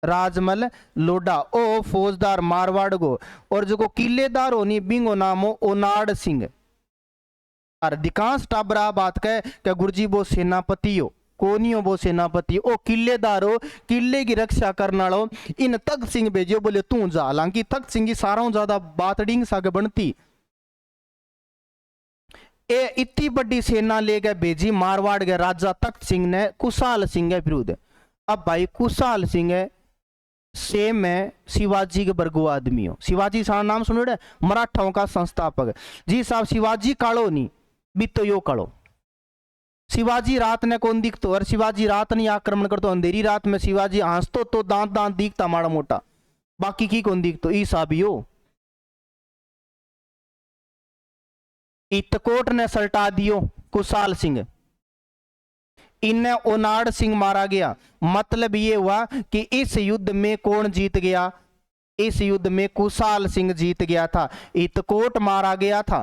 राजमल लोढ़ा ओ फौजदार मारवाड़ गो। और जो किलेदार होनी बिंगो नामो ओनाड़ सिंह। और अधिकांश टाबरा बात कह गुरुजी वो सेनापति हो, कोनियो वो सेनापति ओ किलेदार हो, किले की रक्षा करने वालों। इन तख्त सिंह भेजो, बोले तू जा। हालांकि तख्त सिंह की सारा ज्यादा बात डिंग सागे बनती। ए इतनी बड़ी सेना ले गए भेजी मारवाड़ के राजा तख्त सिंह ने कुशाल सिंह के विरुद्ध। अब भाई कुशाल सिंह है सेम है शिवाजी के बरगो आदमी हो। शिवाजी सारा नाम सुनो, मराठाओं का संस्थापक जी साहब। शिवाजी कालो नहीं भी तो यो कालो। शिवाजी रात ने कौन दिखतो, और शिवाजी रात नहीं आक्रमण करतो। अंधेरी रात में शिवाजी हंसतो तो दांत दांत दिखता माड़ा मोटा, बाकी की कौन दिखतो। ई साहब यो इतकोट ने सल्टा दियो कुशाल सिंह, इन्हें ओनाड़ सिंह मारा गया। मतलब ये हुआ कि इस युद्ध में कौन जीत गया, इस युद्ध में कुशाल सिंह जीत गया था। इतकोट मारा गया था,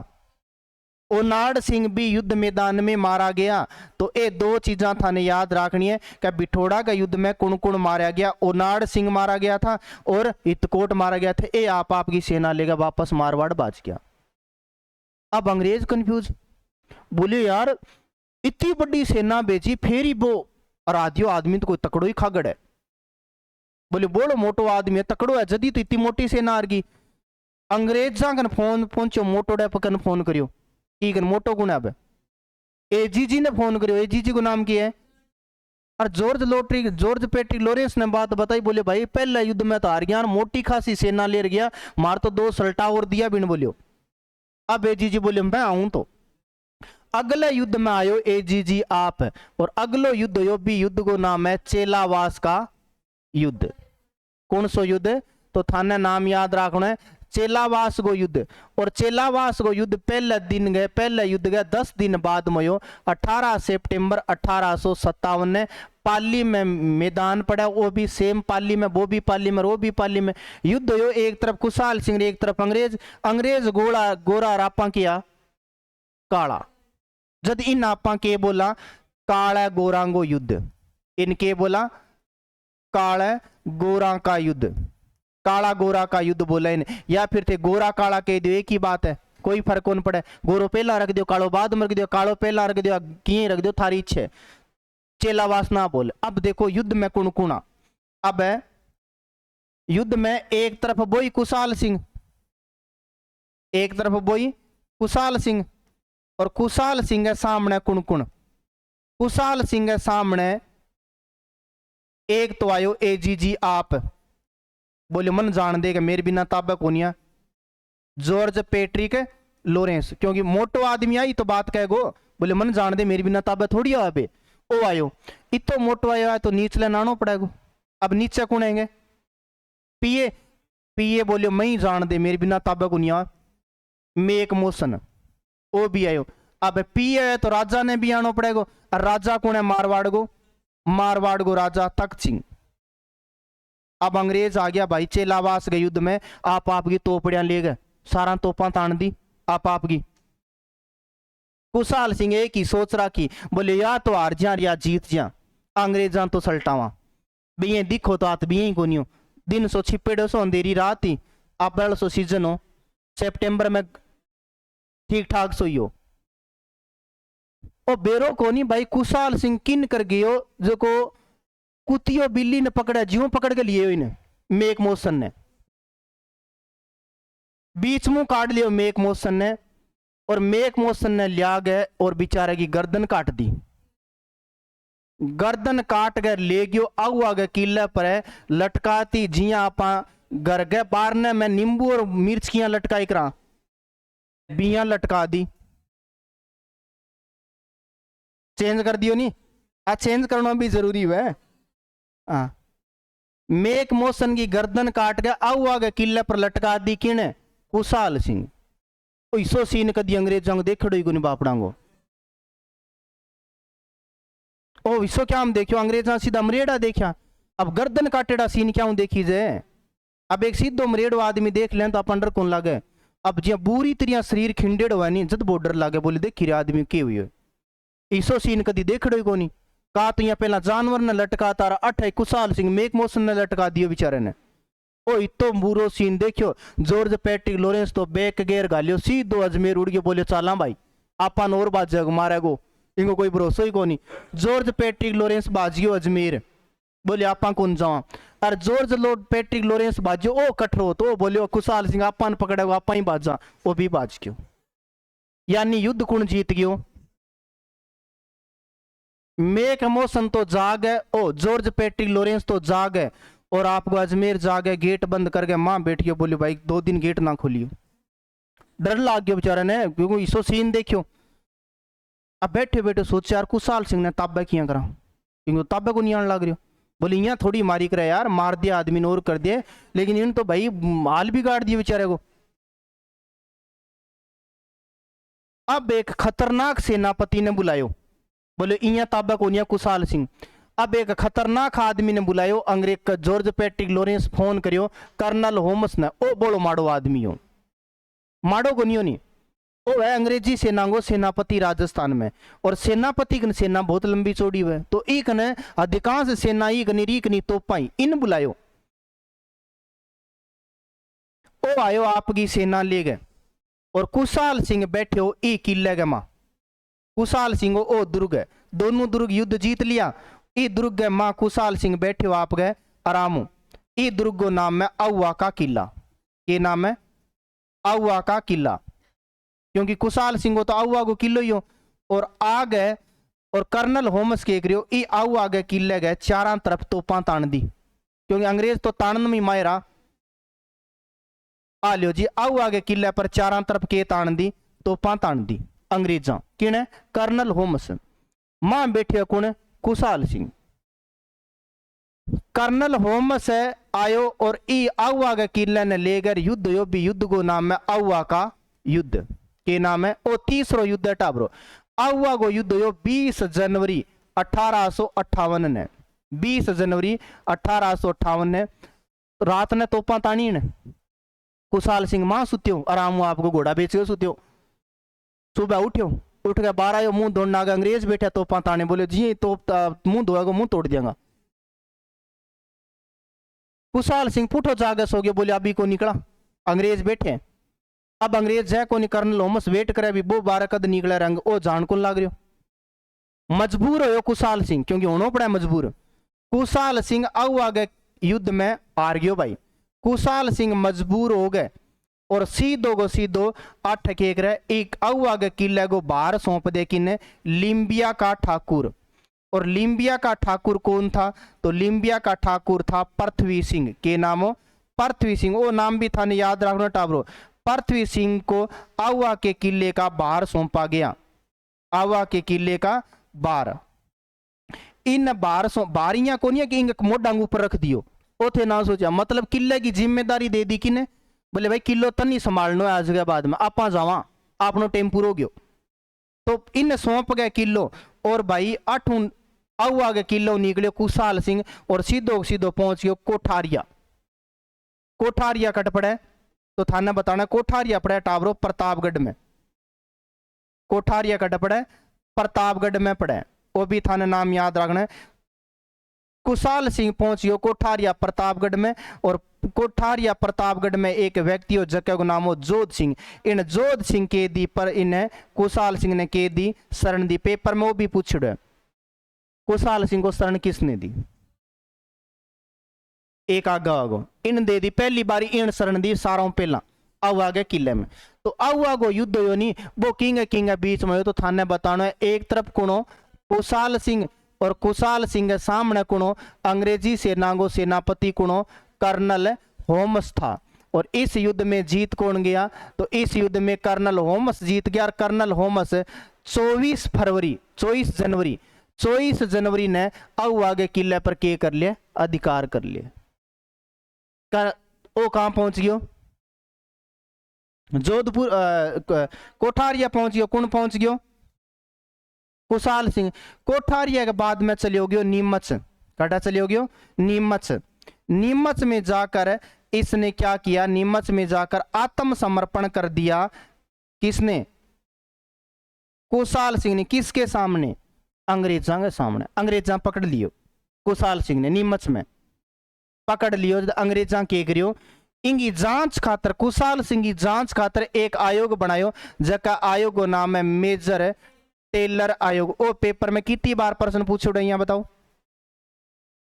ओनाड़ सिंह भी युद्ध मैदान में मारा गया। तो ये दो चीजा थाने याद रखनी है कि बिठोड़ा का युद्ध में कौन कौन मारा गया। ओनाड़ सिंह मारा गया था और इतकोट मारा गया था। ये आपकी सेना लेगा वापस मारवाड़ बाज गया। अब अंग्रेज कंफ्यूज, बोले यार इतनी बड़ी सेना बेची फिर ही वो आराधियो आदमी तो कोई तकड़ो ही खागड़ है। बोले बोलो मोटो आदमी है, तकड़ो है, जदी तो इतनी मोटी सेना आ गई। अंग्रेजा कन फोन पहुंचो, मोटो डे पकन फोन करियो की कन मोटो गुण अब एजीजी ने फोन करियो। एजीजी को नाम किया है और जॉर्ज पेट्रिक लॉरेंस ने बात बताई। बोले भाई पहले युद्ध में तो हार गया, मोटी खासी सेना ले गया, मार तो 2 सल्टा और दिया बिन बोलियो। अब एजीजी बोले मैं आऊं तो अगले युद्ध में आयो एजीजी आप। और अगलो युद्ध यो भी युद्ध को नाम है चेलावास का युद्ध। कौन सो युद्ध, तो थाने नाम याद रखना है चेलावास को युद्ध। और चेलावास को युद्ध पहले युद्ध गए 10 दिन बाद में 18 सितंबर 1857 ने पाली में मैदान पड़ा। वो भी सेम पाली में, वो भी पाली में, वो भी पाली में युद्ध हो। एक तरफ कुशाल सिंह, एक तरफ अंग्रेज गोरा रापा किया काला। जब इन आपा के बोला काला गोरांगो युद्ध, इनके बोला काला गोरा का युद्ध, काला गोरा का युद्ध बोला इन, या फिर थे गोरा काला कह दो, एक ही बात है, कोई फर्क कौन पड़े। गोरो पहला रख दो, कालो बाद में रख दो, कालो पहला रख दो, किए रख दो, थारी इच्छा है। चेलावास ना बोले। अब देखो युद्ध में कौन कुणा। अब है युद्ध में एक तरफ बोई कुशाल सिंह, एक तरफ बोई कुशाल सिंह, और कुशाल सिंह के सामने कुण कुशाल सिंह के सामने एक तो आयो एजीजी आप। बोले मन जान दे कि मेरे बिना ताबा कोनिया जॉर्ज पेट्रिक लॉरेंस, क्योंकि मोटो आदमी आई तो बात कह गो। बोले मन जान दे मेरे बिना ताबा थोड़ी आवे। ओ आयो इतो मोटो आयो है तो नीचले नानो पड़ेगो। अब नीचे कुणेंगे पिए पिए। बोले मैं ही जान दे मेरे बिना ताबा कोनिया मेक मोशन, वो भी आयो। अब पिए है तो राजा ने भी आना पड़ेगा। राजा कौन है मारवाड़ को राजा तख्त सिंह। अब अंग्रेज आ गया भाई चेलावास के युद्ध में। आपकी तोपड़ियां ले गए, सारा तोपा तान दी आपकी। कुशाल सिंह एक ही सोच रहा कि बोले या तो हार जा या जीत जा, अंग्रेजा तो सल्टावा भी दिखो तो आत भी को नहीं हो। दिन सो छिपेड़ो सो अंधेरी रात ही, अप्रैल सो सीजन हो, सितंबर में ठीक ठाक सोई हो। ओ बेरो को नहीं भाई कुशाल सिंह किन कर गयो जो को कुतियो बिल्ली ने पकड़ा, ज्यों पकड़ के लिए इन्हें मेक मोशन ने बीच मुंह काट लियो मेक मोशन ने। और मेक मोशन ने लिया गए और बेचारे की गर्दन काट दी। गर्दन काट कर ले गयो आऊ आगे किले पर लटकाती जिया आपा घर गए बारने में नींबू और मिर्च किया लटकाई करा बिया लटका दी। चेंज कर दियो नहीं, आ चेंज करना भी जरूरी है। मेक मोशन की गर्दन काट के आऊ आगे किले पर लटका दी किने कुशाल सिंह। इसो सीन कदी अंग्रेजों को देख को नहीं बापड़ांगो। ओ इसो क्या हम देखियो अंग्रेजा सीधा मरेड़ा देखा। अब गर्दन काटेड़ा सीन क्या देखी जाए। अब एक सीधो मरेड़ो आदमी देख लें तो अपन डर कौन लगे। अब जिया बुरी तरह शरीर खिंडेड़ हुआ नहीं जद बॉर्डर लागे बोले देखी रे आदमी के हुई है ईसो सीन कदी देखड़ो को नहीं का तो यहाँ पहला जानवर ने लटका तारा अठ कुशाल सिंह मेक मोशन ने लटका दियो बेचारे ने ओ इतो बुरो सीन देखियो जॉर्ज पैट्रिक लॉरेंस तो बैक गेयर गालियो सीधो अजमेर उड़ गयो बोले चाला भाई आपन और बाज जग मारे गो इनको कोई भरोसा ही को नहीं जॉर्ज पैट्रिक लॉरेंस बाजियो अजमेर बोले आपा कौन जावा और जॉर्ज लॉर्ड पैट्रिक लॉरेंस बाजियो ओ कठरो तो बोले कुशाल सिंह आपन पकड़ेगो आपा ही बाजा वो भी बाज गयो यानी युद्ध कौन जीत गयो मेक मोशन तो जाग है ओ जॉर्ज पैट्रिक लॉरेंस तो जाग है और आपको अजमेर जागे गेट बंद करके मां बैठियो बोले भाई 2 दिन गेट ना खोलियो डर लाग गया बेचारे ने क्योंकि इसो सीन देखियो अब बैठे बैठे सोचे यार कुशाल सिंह ने ताबे किया करा क्योंकि ताबे को नहीं आने लग रही बोले यहाँ थोड़ी मारी करे यार मार दिया आदमी ने और कर दिए लेकिन इन तो भाई माल बिगाड़ दिए बेचारे को अब एक खतरनाक सेनापति ने बुलायो बोले इया ताबा को नहीं कुशाल सिंह अब एक खतरनाक आदमी ने बुलायो अंग्रेज का जॉर्ज पैट्रिक लॉरेंस फोन करियो कर्नल होम्स ने ओ बोलो माड़ो आदमी हो माड़ो को नहीं ओ है अंग्रेजी सेना को सेनापति राजस्थान में और सेनापति की सेना बहुत लंबी चौड़ी है तो एक ने अधिकांश सेना एक निरीकनी तोपाई इन बुलायो ओ आयो आपकी सेना ले गए और कुशाल सिंह बैठे हो ई किले के मां कुशाल सिंह ओ दुर्ग है दोनों दुर्ग युद्ध जीत लिया ई दुर्ग मां कुशाल सिंह बैठे हो आप गए आराम ई दुर्ग को नाम है अहुआ का किला ये नाम है अहुआ का किला क्योंकि कुशाल सिंह तो अहुआ को किलो ही हो और आ गए और कर्नल होम्स के करियो ई अहुआ गए किले गए चारों तरफ तोपा तान दी क्योंकि अंग्रेज तो तानन में मायरा आ लियो जी अहुआ गए किले पर चारों तरफ के तान दी तोपा तान दी अंग्रेजा किने कर्नल होम्स मां बैठे कौन कुशाल सिंह कर्नल होम्स आयो और ई अहुआ के किले ने लेकर युद्ध यो भी युद्ध को नाम है अहुआ का युद्ध के नाम है ओ तीसरो युद्ध है टाबरो अहुआ को युद्ध यो 20 जनवरी 1858 ने 20 जनवरी 1858 ने रात ने तोपा तानी ने कुशाल सिंह मां सुत्यो आराम आपको घोड़ा बेचो सुत्यो सुबह उठ्यो उठ के बाहर आयो मुंह धोना आगे अंग्रेज बैठे तोपा ताने बोले जी तोप मुंह धोएगा मुंह तोड़ देगा कुशाल सिंह पुठो जागे सो गया बोले अभी को निकला अंग्रेज बैठे अब अंग्रेज जय को नहीं कर्नल होम्स वेट करे अभी वो 12 कद निकले रंग ओ जान को लग रहा मजबूर हो कुशाल सिंह क्योंकि होना पड़ा मजबूर कुशाल सिंह आउ आगे युद्ध में हार गयो भाई कुशाल सिंह मजबूर हो गए और सीधो को सीधो 8 केक रहे एक आउ आगे किले को बाहर सौंप दे किन्ने लिम्बिया का ठाकुर और लिम्बिया का ठाकुर कौन था तो लिम्बिया का ठाकुर था पृथ्वी सिंह के नाम हो पृथ्वी सिंह वो नाम भी था ने याद रखना टाबरो पृथ्वी सिंह को आवा के किले का बाहर सौंपा गया आवा के किले का बाहर इन बारियां को नहीं कि इनके मोडांग ऊपर रख दियो ओथे ना सोचा मतलब किले की जिम्मेदारी दे दी किने बोले भाई किलो तो नहीं संभालना है आज के बाद में आपा जावा आपनो टेम्पू हो गयो तो इन सौंप गए किलो और भाई 8 आउ आगे किलो निकले कुशाल सिंह और सीधो सीधो पहुंच गयो कोठारिया कोठारिया कट पड़े तो थाना बताना कोठारिया पड़े टावरो प्रतापगढ़ में कोठारिया कट पड़े प्रतापगढ़ में पड़े वो भी थाने नाम याद रखना है कुशाल सिंह पहुंच गयो कोठारिया प्रतापगढ़ में और कोठारिया प्रतापगढ़ में एक व्यक्ति हो जगह को नाम हो जोध सिंह इन जोध सिंह के दी पर इन्हें कुशाल सिंह ने के दी शरण दी पेपर में वो भी पूछ रहे कुशाल सिंह को शरण किसने दी एक आगा आगो इन दे दी पहली बारी इन शरण दी सारों पहला आउ आगे किले में तो आउ आगो युद्ध हो नहीं वो किंग बीच में हो तो थाने बताना है एक तरफ कुणो कुशाल सिंह और कुशाल सिंह के सामने कुणो अंग्रेजी सेना को सेनापति कुणो कर्नल होम्स था और इस युद्ध में जीत कौन गया तो इस युद्ध में कर्नल होम्स जीत गया और कर्नल होम्स 24 जनवरी ने आउ आगे किले पर के कर लिया अधिकार कर लिया वो कहां पहुंच गयो जोधपुर कोठारिया पहुंच गयो कौन पहुंच गयो कुशाल सिंह कोठारिया के बाद में चले गयो नीमच कटा चले गयो नीमच में जाकर इसने क्या किया, नीमच में जाकर आत्मसमर्पण कर दिया। किसने? कुशाल सिंह ने। किसके सामने? अंग्रेजा के सामने। अंग्रेजा पकड़ लियो, कुशाल सिंह ने नीमच में पकड़ लियो। अंग्रेजा के करियो इंगी जांच खातर, कुशाल सिंह की जांच खातर एक आयोग बनायो, जका आयोग को नाम है मेजर टेलर आयोग। ओ पेपर में कितनी बार प्रश्न पूछे उड़े यहाँ बताओ?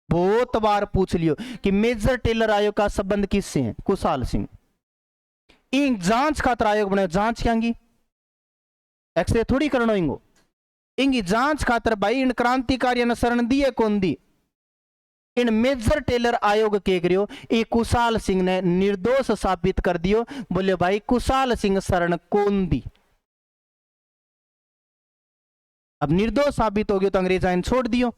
बहुत बार पूछ लियो कि मेजर टेलर आयोग का संबंध किससे है? कुशाल सिंह। इन जांच खातर आयोग बनायो। जांच क्या एक्सरे थोड़ी करना इंगो, इंगी जांच खातर भाई इन क्रांतिकारियों ने शरण दी है कौन दी? इन मेजर टेलर आयोग के करियो ये कुशाल सिंह ने निर्दोष साबित कर दियो। बोले भाई कुशाल सिंह शरण कौन दी? अब निर्दोष साबित हो गया तो अंग्रेजा ने छोड़ दियो।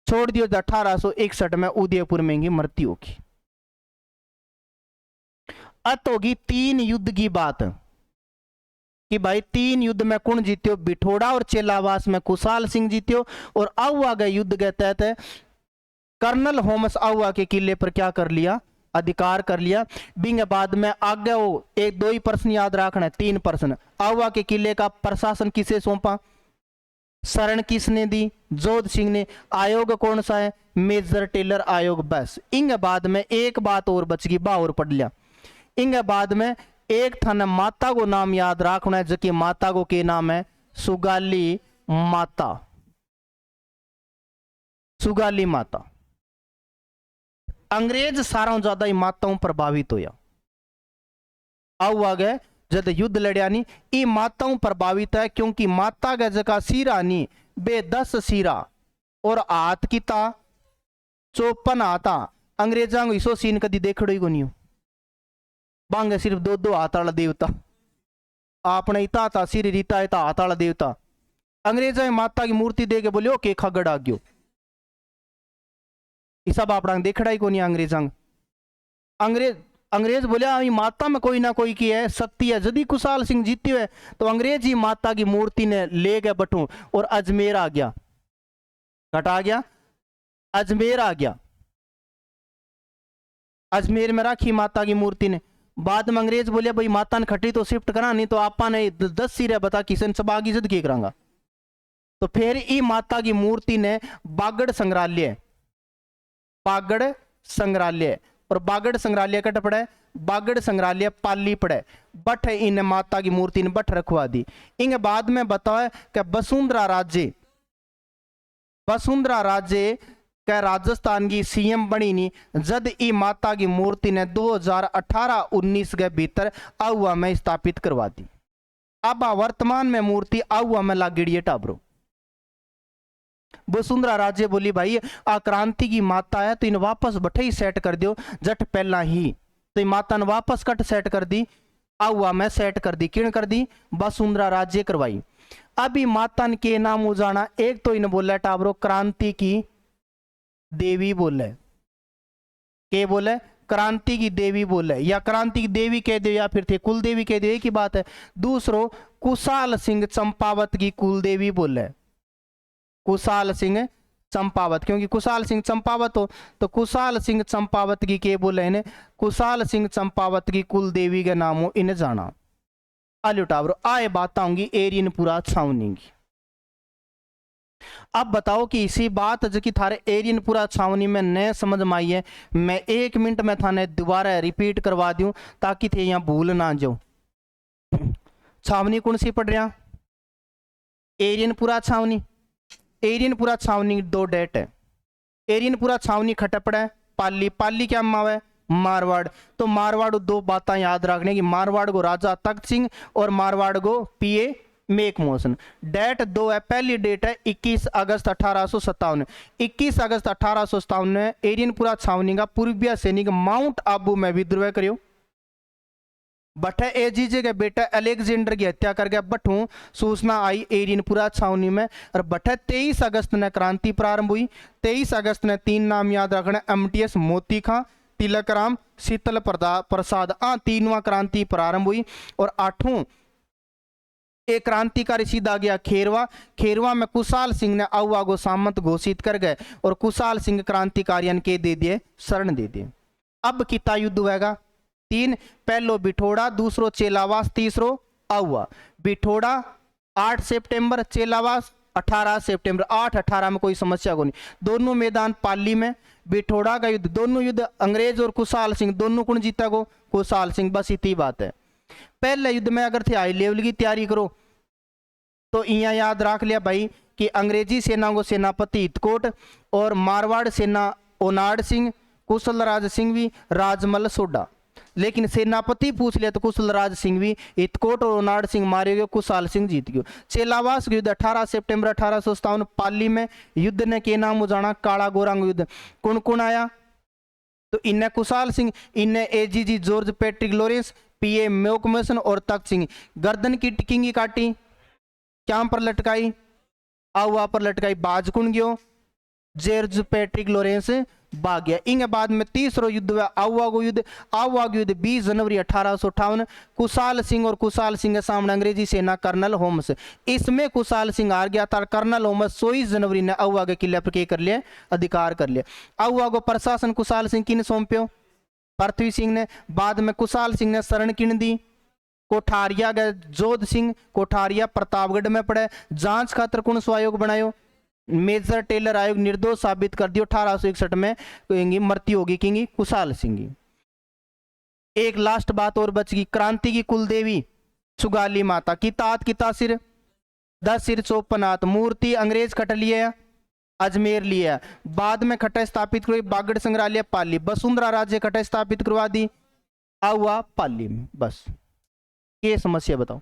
1861 में उदयपुर में इनकी मृत्यु होगी। अत होगी 3 युद्ध की बात कि भाई 3 युद्ध में कौन जीत्यो? बिठोड़ा और चेलावास में कुशाल सिंह जीत्यो। और आउआ गए युद्ध के तहत कर्नल होमस आउआ के किले पर क्या कर लिया? अधिकार कर लिया। बिंग बाद में आगे वो 1-2 ही प्रश्न याद रखना है, 3 प्रश्न। आउआ के किले का प्रशासन किसे सौंपा? शरण किसने दी? जोध सिंह ने। आयोग कौन सा है? मेजर टेलर आयोग। बस इंग बाद में एक बात और बच गई, बा और पढ़ लिया। इंग बाद में एक थाने माता को नाम याद रखना है, जबकि माता को के नाम है सुगाली माता। सुगाली माता। अंग्रेज सारा ज्यादा ही माताओं प्रभावित होया। आओ आ गए जब युद्ध लड़िया नहीं, ये माताओं प्रभावित है, क्योंकि माता का जगह सीरा नहीं बे 10 सीरा और हाथ की ता 54 आता। अंग्रेजा को इसो सीन कदी देखड़ो ही को नहीं हो। बांगे सिर्फ 2-2 हाथ वाला देवता, आपने इता था सिर रीता इता हाथ वाला देवता। अंग्रेजा माता की मूर्ति दे के बोले ओके खगड़ आ गयो। सब अपना देखड़ा ही को नहीं अंग्रेजा। अंग्रेज बोले माता में कोई ना कोई की है शक्ति है। यदि कुशाल सिंह जीती हुए तो अंग्रेज ही माता की मूर्ति ने ले गए बटू और अजमेर आ गया। कटा गया, अजमेर आ गया। अजमेर में रखी माता की मूर्ति ने। बाद में अंग्रेज बोले भाई माता ने खटी तो शिफ्ट करा, नहीं तो आपा ने 10 सिरे बता किसन सब आगे जिद की करांगा। तो फिर ई माता की मूर्ति ने बागड़ संग्रहालय, बागड़ संग्रहालय और बागड़ संग्रहालय कट पड़े, बागड़ संग्रहालय पाली पड़े, बठ इन माता की मूर्ति ने बठ रखवा दी। इंगे बाद में बताओ कि वसुंधरा राजे क्या राजस्थान की सीएम बनी नहीं, जद ई माता की मूर्ति ने 2018-19 के भीतर आउआ में स्थापित करवा दी। अब वर्तमान में मूर्ति आउआ में लागिड़ी टाबरो। वसुंधरा राजे बोली भाई आ क्रांति की माता है तो इन वापस बठे ही सेट कर दियो जट पहला ही। तो माता ने वापस कट सेट कर दी, आउआ में सेट कर दी। किन कर दी? वसुंधरा राजे करवाई। अभी माता ने के नाम उजाना, एक तो इन बोला टाबरो क्रांति की देवी बोले, के बोले क्रांति की देवी बोले, या क्रांति की देवी कह दो या फिर थे कुल देवी कह दो, एक ही बात है। दूसरो कुशाल सिंह चंपावत की कुल देवी बोले, कुशाल सिंह चंपावत, क्योंकि कुशाल सिंह चंपावत हो तो कुशाल सिंह चंपावत की के बोले इन्हें कुशाल सिंह चंपावत की कुल देवी के नाम हो इन्हें जाना। अलुटावरो आए बात आऊंगी एरियन पूरा छावनी की। अब बताओ कि इसी बात जो कि थारे एरियन पूरा छावनी में न समझ में आई है, मैं 1 मिनट में थाने दोबारा रिपीट करवा दूं ताकि थे यहाँ भूल ना जाओ। छावनी कौन सी पढ़ रहा? एरियन पूरा छावनी। एरियन पूरा छावनी 2 डेट है। एरियन पूरा छावनी खटपड़ है, पाली, पाली क्या मावे मारवाड़। तो मारवाड़ 2 बातें याद रखने की, मारवाड़ को राजा तख्त सिंह और मारवाड़ को पीए मेक मोशन। डेट 2 है, पहली डेट है 21 अगस्त 1857। 21 अगस्त 1857 में एरियनपुरा छावनी का पूर्वीय सैनिक माउंट आबू में विद्रोह करियो। बठे एजीजे के बेटा अलेक्जेंडर की हत्या करके बठू सूचना आई एरियनपुरा छावनी में। और बठे 23 अगस्त ने क्रांति प्रारंभ हुई। 23 अगस्त ने 3 नाम याद रखना, एमटीएस मोती खां, तिलक राम, शीतल प्रसाद। 3वां क्रांति प्रारंभ हुई। और 8वां एक क्रांतिकारी सीधा गया खेरवा। खेरवा में कुशाल सिंह ने आउआ को सामंत घोषित कर गए और कुशाल सिंह क्रांतिकारियन के दे दिए शरण दे दिए। अब कितना युद्ध होगा? तीन, पहलो बिठोड़ा, दूसरो चेलावास, तीसरो आउआ। बिठोड़ा 8 सितंबर, चेलावास 18 सितंबर। 8-18 में कोई समस्या को नहीं। दोनों मैदान पाली में। बिठोड़ा का युद्ध, दोनों युद्ध अंग्रेज और कुशाल सिंह दोनों कौन जीता को? कुशाल सिंह। बस इतनी बात है। पहले युद्ध में अगर थे हाई लेवल की तैयारी करो तो यहाँ याद रख लिया भाई कि अंग्रेजी सेना को सेनापति हितकोट और मारवाड़ सेना ओनाड सिंह, कुशल राज सिंह भी, राजमल सोडा। लेकिन सेनापति पूछ लिया तो कुशल राज सिंह भी, हितकोट और ओनाड सिंह मारे गए, कुशाल सिंह जीत गयो। चेलावास युद्ध 18 सितंबर 1857 पाली में। युद्ध ने के नाम हो जाना काला गोरंग युद्ध। कौन कौन आया? तो इन्हें कुशाल सिंह, इन्हें एजीजी जॉर्ज पैट्रिक लॉरेंस, पीए मैकमोसन और तख्त सिंह। गर्दन की टिकिंगी काटी, क्या पर लटकाई? आउआ पर लटकाई। बाज कुण गयो? जॉर्ज पैट्रिक लॉरेंस भाग गया। इंगे बाद में तीसरो युद्ध हुआ आउआ को युद्ध। आउआ को युद्ध 20 जनवरी 1858। कुशाल सिंह और कुशाल सिंह के सामने अंग्रेजी सेना कर्नल होम्स। इसमें कुशाल सिंह हार गया था। कर्नल होम्स 24 जनवरी ने आउआ के किले पर कर लिया, अधिकार कर लिया। आउआ को प्रशासन कुशाल सिंह किन सौंप्यो? पृथ्वी सिंह ने। बाद में कुशाल सिंह ने शरण किन दी? कोठारिया गए। जोध सिंह कोठारिया प्रतापगढ़ में पड़े। जांच खातर कौन सो आयोग बनायो? मेजर टेलर आयोग। निर्दोष साबित कर दियो। 1861 में मृत्यु होगी किंगी कुशाल सिंह की। एक लास्ट बात और बच गई। क्रांति की कुलदेवी सुगाली माता की तात की तासिर 10 सिर 54 हाथ। मूर्ति अंग्रेज खट लिए, अजमेर लिया। बाद में खटा स्थापित करवाई बागड़ संग्रहालय पाली। वसुंधरा राज्य खटा स्थापित करवा दी आउआ पाली में। बस ये समस्या बताओ,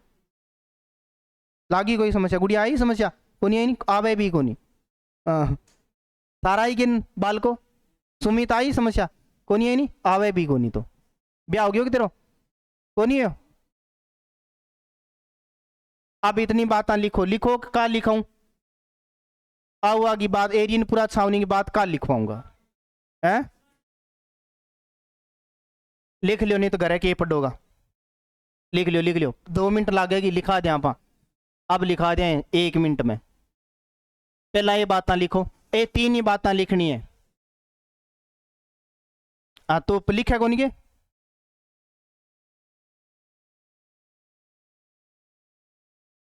लागी कोई समस्या? गुड़िया आई समस्या? कोनी आई? नहीं आवे भी कोनी। सारा ही किन बाल को? सुमित आई समस्या? कोनी आई? नहीं आवे भी कोनी। तो ब्याह हो गयो कि तेरो? कोनी हो? अब इतनी बातें लिखो। लिखो का लिखाऊं? आउआ की बात, एरियन पूरा छावनी की बात का लिखवाऊंगा? है लिख लियो, नहीं तो घर के पढ़ोगा। लिख लियो, लिख लियो। 2 मिनट लगेगी, लिखा दें आप। अब लिखा दें 1 मिनट में। पहला ये बातें लिखो, ये 3 ही बातें लिखनी है। तो लिखा कौन के?